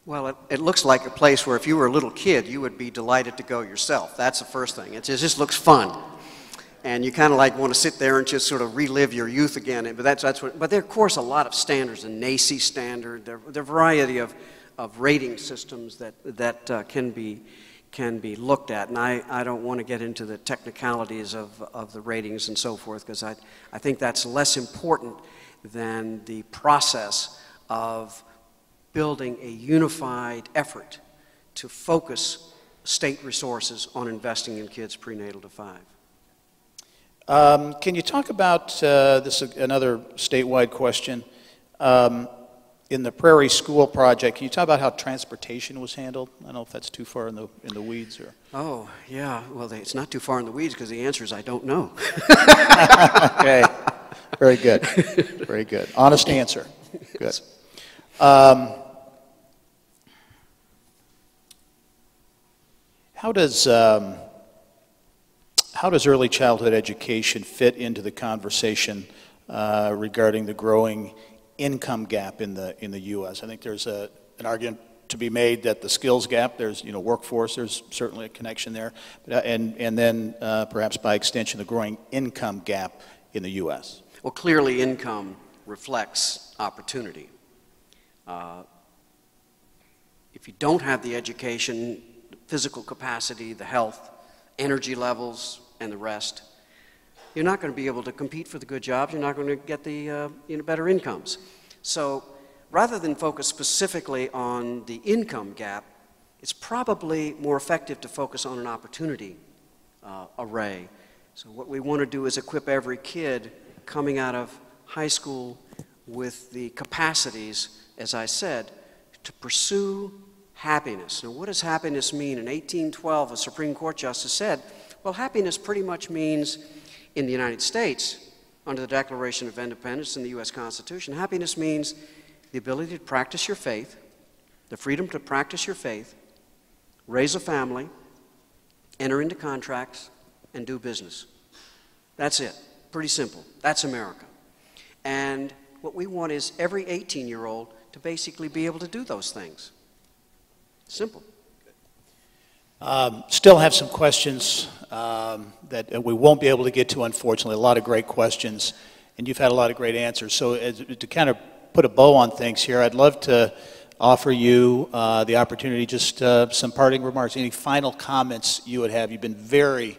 Well, it looks like a place where if you were a little kid, you would be delighted to go yourself. That's the first thing. It just looks fun. And you kind of like want to sit there and just sort of relive your youth again. But but there are, of course, a lot of standards, a NACI standard. There are a variety of rating systems that can be looked at. And I don't want to get into the technicalities of the ratings and so forth, because I think that's less important than the process of building a unified effort to focus state resources on investing in kids prenatal to 5. Can you talk about, this is another statewide question, in the Prairie School Project, can you talk about how transportation was handled? I don't know if that's too far in the weeds or... Oh, yeah, well, it's not too far in the weeds because the answer is I don't know. Okay, very good, very good. Honest answer, good. How does early childhood education fit into the conversation regarding the growing income gap in the U.S.? I think there's an argument to be made that the skills gap, there's workforce, there's certainly a connection there, and then perhaps by extension the growing income gap in the U.S. Well, clearly income reflects opportunity. If you don't have the education, physical capacity, the health, energy levels, and the rest, you're not going to be able to compete for the good jobs. You're not going to get the better incomes. So rather than focus specifically on the income gap, it's probably more effective to focus on an opportunity array. So what we want to do is equip every kid coming out of high school with the capacities, as I said, to pursue happiness. Now, what does happiness mean? In 1812, a Supreme Court justice said, well, happiness pretty much means, in the United States, under the Declaration of Independence and the U.S. Constitution, happiness means the ability to practice your faith, the freedom to practice your faith, raise a family, enter into contracts, and do business. That's it. Pretty simple. That's America. And what we want is every 18-year-old to basically be able to do those things. Simple. Still have some questions that we won't be able to get to, unfortunately. A lot of great questions, and you've had a lot of great answers. So to kind of put a bow on things here, I'd love to offer you the opportunity, just some parting remarks, any final comments you would have. You've been very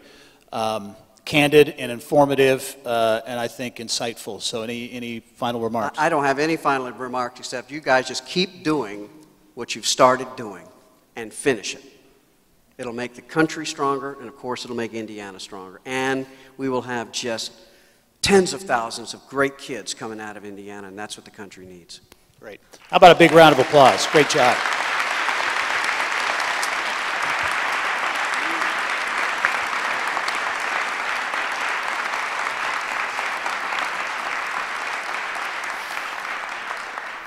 candid and informative, and I think insightful. So any final remarks? I don't have any final remarks except you guys just keep doing what you've started doing and finish it. It'll make the country stronger, and of course it'll make Indiana stronger. And we will have just tens of thousands of great kids coming out of Indiana, and that's what the country needs. Great. How about a big round of applause? Great job.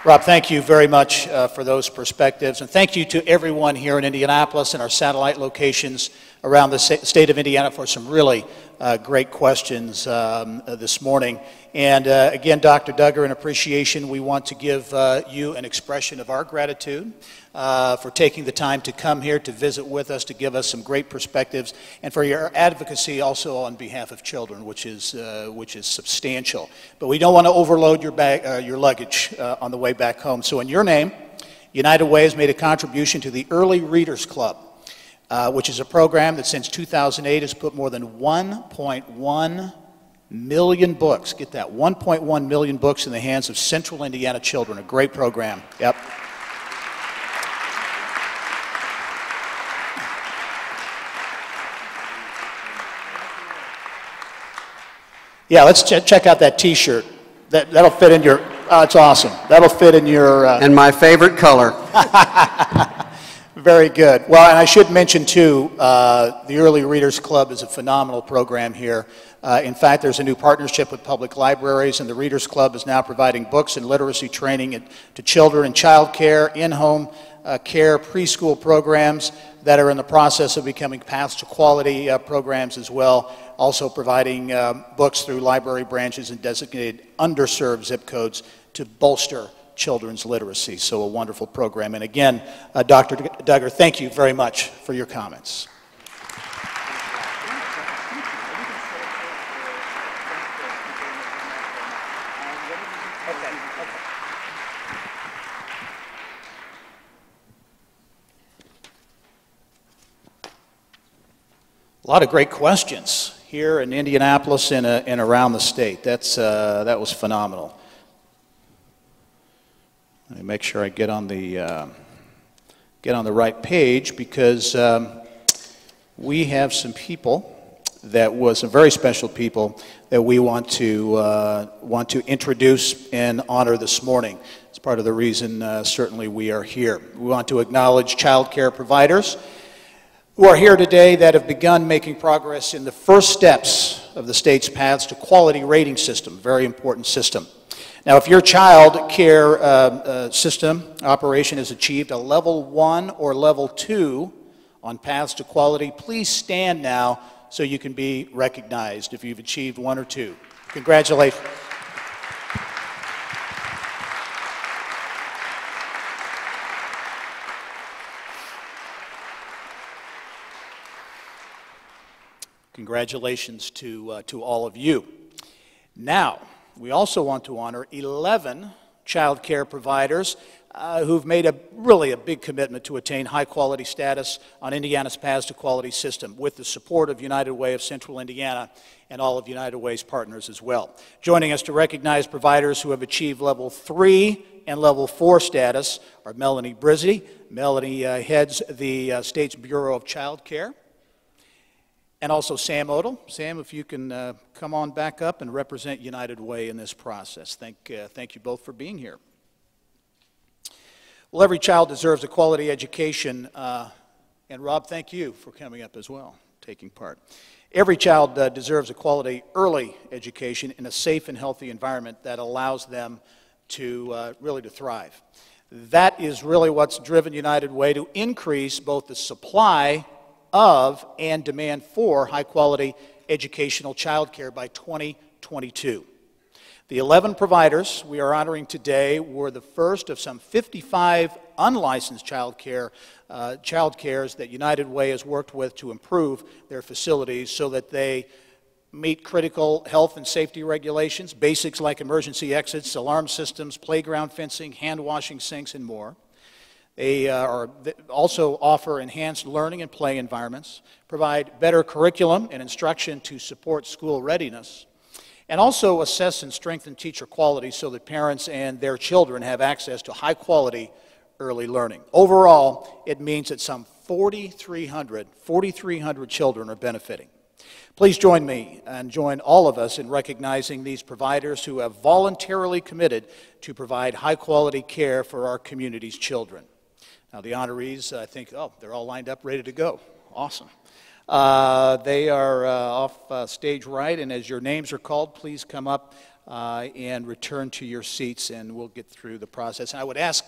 Rob, thank you very much for those perspectives, and thank you to everyone here in Indianapolis and our satellite locations around the state of Indiana for some really great questions this morning. And again, Dr. Duggar, in appreciation, we want to give you an expression of our gratitude for taking the time to come here to visit with us, to give us some great perspectives, and for your advocacy also on behalf of children, which is substantial. But we don't want to overload your luggage on the way back home. So in your name United Way has made a contribution to the Early Readers Club, which is a program that since 2008 has put more than 1.1 million books, get that, 1.1 million books in the hands of Central Indiana children. A great program. Yep. Yeah, let's check out that T-shirt. That'll fit in your. It's awesome. That'll fit in your. And my favorite color. Very good. Well, and I should mention too, the Early Readers Club is a phenomenal program here. In fact, there's a new partnership with public libraries, and the Readers Club is now providing books and literacy training to children in child care, in-home care, preschool programs that are in the process of becoming paths to quality programs as well. Also providing books through library branches and designated underserved zip codes to bolster children's literacy. So a wonderful program. And again, Dr. Duggar, thank you very much for your comments. A lot of great questions here in Indianapolis and around the state. That was phenomenal. Let me make sure I get on the right page, because we have some people some very special people that we want to introduce and honor this morning. It's part of the reason certainly we are here. We want to acknowledge child care providers who are here today that have begun making progress in the first steps of the state's paths to quality rating system, very important system. Now, if your child care system operation has achieved a level 1 or level 2 on paths to quality, please stand now so you can be recognized if you've achieved 1 or 2. Congratulations. Congratulations to all of you. Now, we also want to honor 11 child care providers who've made really a big commitment to attain high quality status on Indiana's Paths to Quality system with the support of United Way of Central Indiana and all of United Way's partners as well. Joining us to recognize providers who have achieved level 3 and level 4 status are Melanie Brizzi. Melanie heads the State's Bureau of Child Care. And also Sam Odell. Sam, if you can come on back up and represent United Way in this process. Thank you both for being here. Well, every child deserves a quality education. And Rob, thank you for coming up as well, taking part. Every child deserves a quality early education in a safe and healthy environment that allows them to really to thrive. That is really what's driven United Way to increase both the supply of and demand for high-quality educational child care by 2022. The 11 providers we are honoring today were the first of some 55 unlicensed child cares that United Way has worked with to improve their facilities so that they meet critical health and safety regulations, basics like emergency exits, alarm systems, playground fencing, hand-washing sinks, and more. They also offer enhanced learning and play environments, provide better curriculum and instruction to support school readiness, and also assess and strengthen teacher quality so that parents and their children have access to high-quality early learning. Overall, it means that some 4,300 children are benefiting. Please join me and join all of us in recognizing these providers who have voluntarily committed to provide high-quality care for our community's children. Now, the honorees, I think, they're all lined up, ready to go. Awesome. They are off stage right, and as your names are called, please come up and return to your seats, and we'll get through the process. And I would ask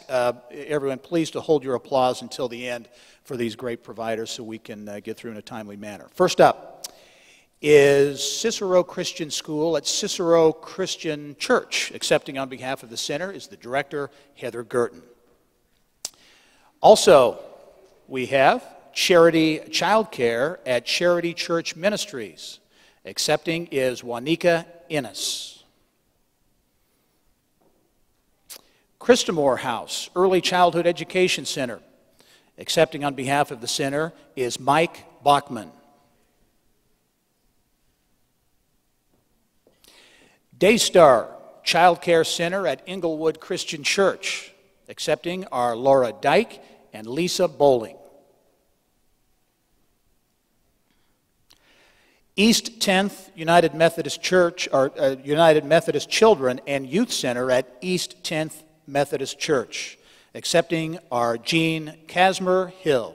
everyone, please, to hold your applause until the end for these great providers so we can get through in a timely manner. First up is Cicero Christian School at Cicero Christian Church. Accepting on behalf of the center is the director, Heather Gurton. Also, we have Charity Childcare at Charity Church Ministries. Accepting is Juanica Innes. Christamore House Early Childhood Education Center. Accepting on behalf of the center is Mike Bachman. Daystar Child Care Center at Inglewood Christian Church. Accepting are Laura Dyke and Lisa Bowling. East 10th United Methodist Church, or United Methodist Children and Youth Center at East 10th Methodist Church. Accepting are Jean Casmer Hill.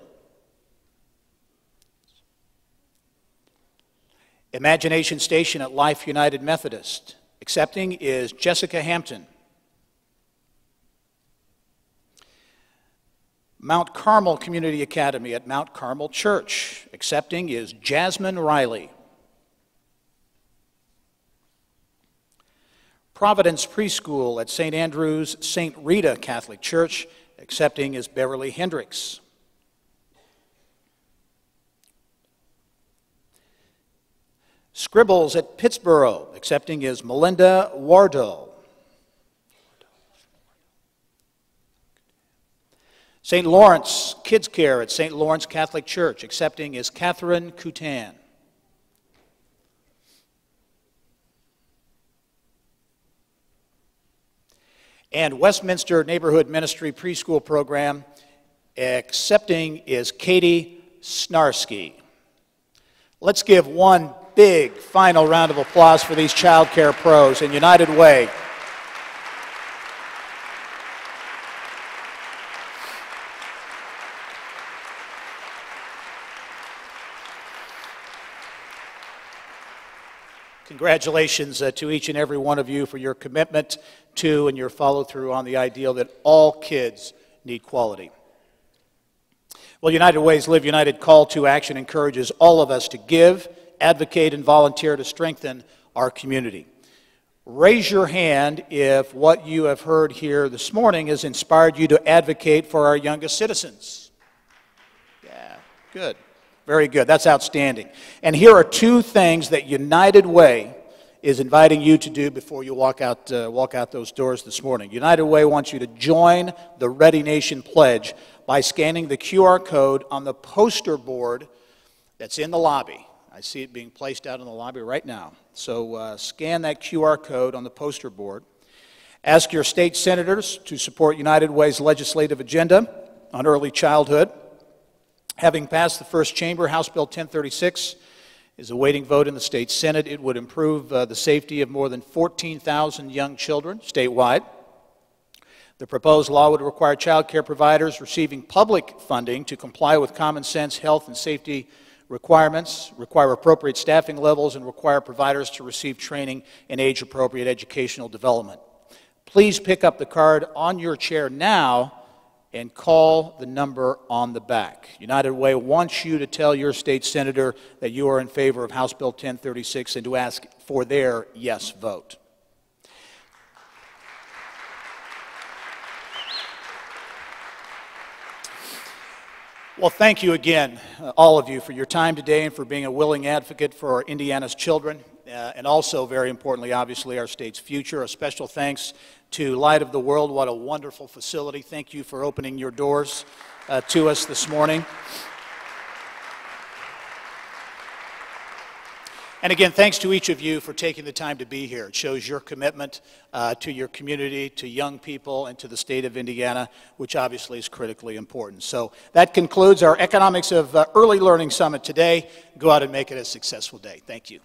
Imagination Station at Life United Methodist. Accepting is Jessica Hampton. Mount Carmel Community Academy at Mount Carmel Church. Accepting is Jasmine Riley. Providence Preschool at St. Andrew's St. Rita Catholic Church. Accepting is Beverly Hendricks. Scribbles at Pittsboro. Accepting is Melinda Wardell. St. Lawrence Kids Care at St. Lawrence Catholic Church. Accepting is Catherine Coutan. And Westminster Neighborhood Ministry Preschool Program, accepting is Katie Snarsky. Let's give one big final round of applause for these child care pros in United Way. Congratulations to each and every one of you for your commitment to and your follow-through on the ideal that all kids need quality. Well, United Way's Live United call to action encourages all of us to give, advocate, and volunteer to strengthen our community. Raise your hand if what you have heard here this morning has inspired you to advocate for our youngest citizens. Yeah, good. Very good. That's outstanding. And here are two things that United Way is inviting you to do before you walk out those doors this morning. United Way wants you to join the Ready Nation Pledge by scanning the QR code on the poster board that's in the lobby. I see it being placed out in the lobby right now. So scan that QR code on the poster board. Ask your state senators to support United Way's legislative agenda on early childhood. Having passed the first chamber, House Bill 1036 is awaiting vote in the state Senate. It would improve the safety of more than 14,000 young children statewide. The proposed law would require child care providers receiving public funding to comply with common sense health and safety requirements, require appropriate staffing levels, and require providers to receive training in age-appropriate educational development. Please pick up the card on your chair now and call the number on the back. United Way wants you to tell your state senator that you are in favor of House Bill 1036 and to ask for their yes vote. Well, thank you again, all of you, for your time today and for being a willing advocate for Indiana's children, and also, very importantly, obviously, our state's future. A special thanks to Light of the World. What a wonderful facility. Thank you for opening your doors to us this morning. And again, thanks to each of you for taking the time to be here. It shows your commitment to your community, to young people, and to the state of Indiana, which obviously is critically important. So that concludes our Economics of Early Learning Summit today. Go out and make it a successful day. Thank you.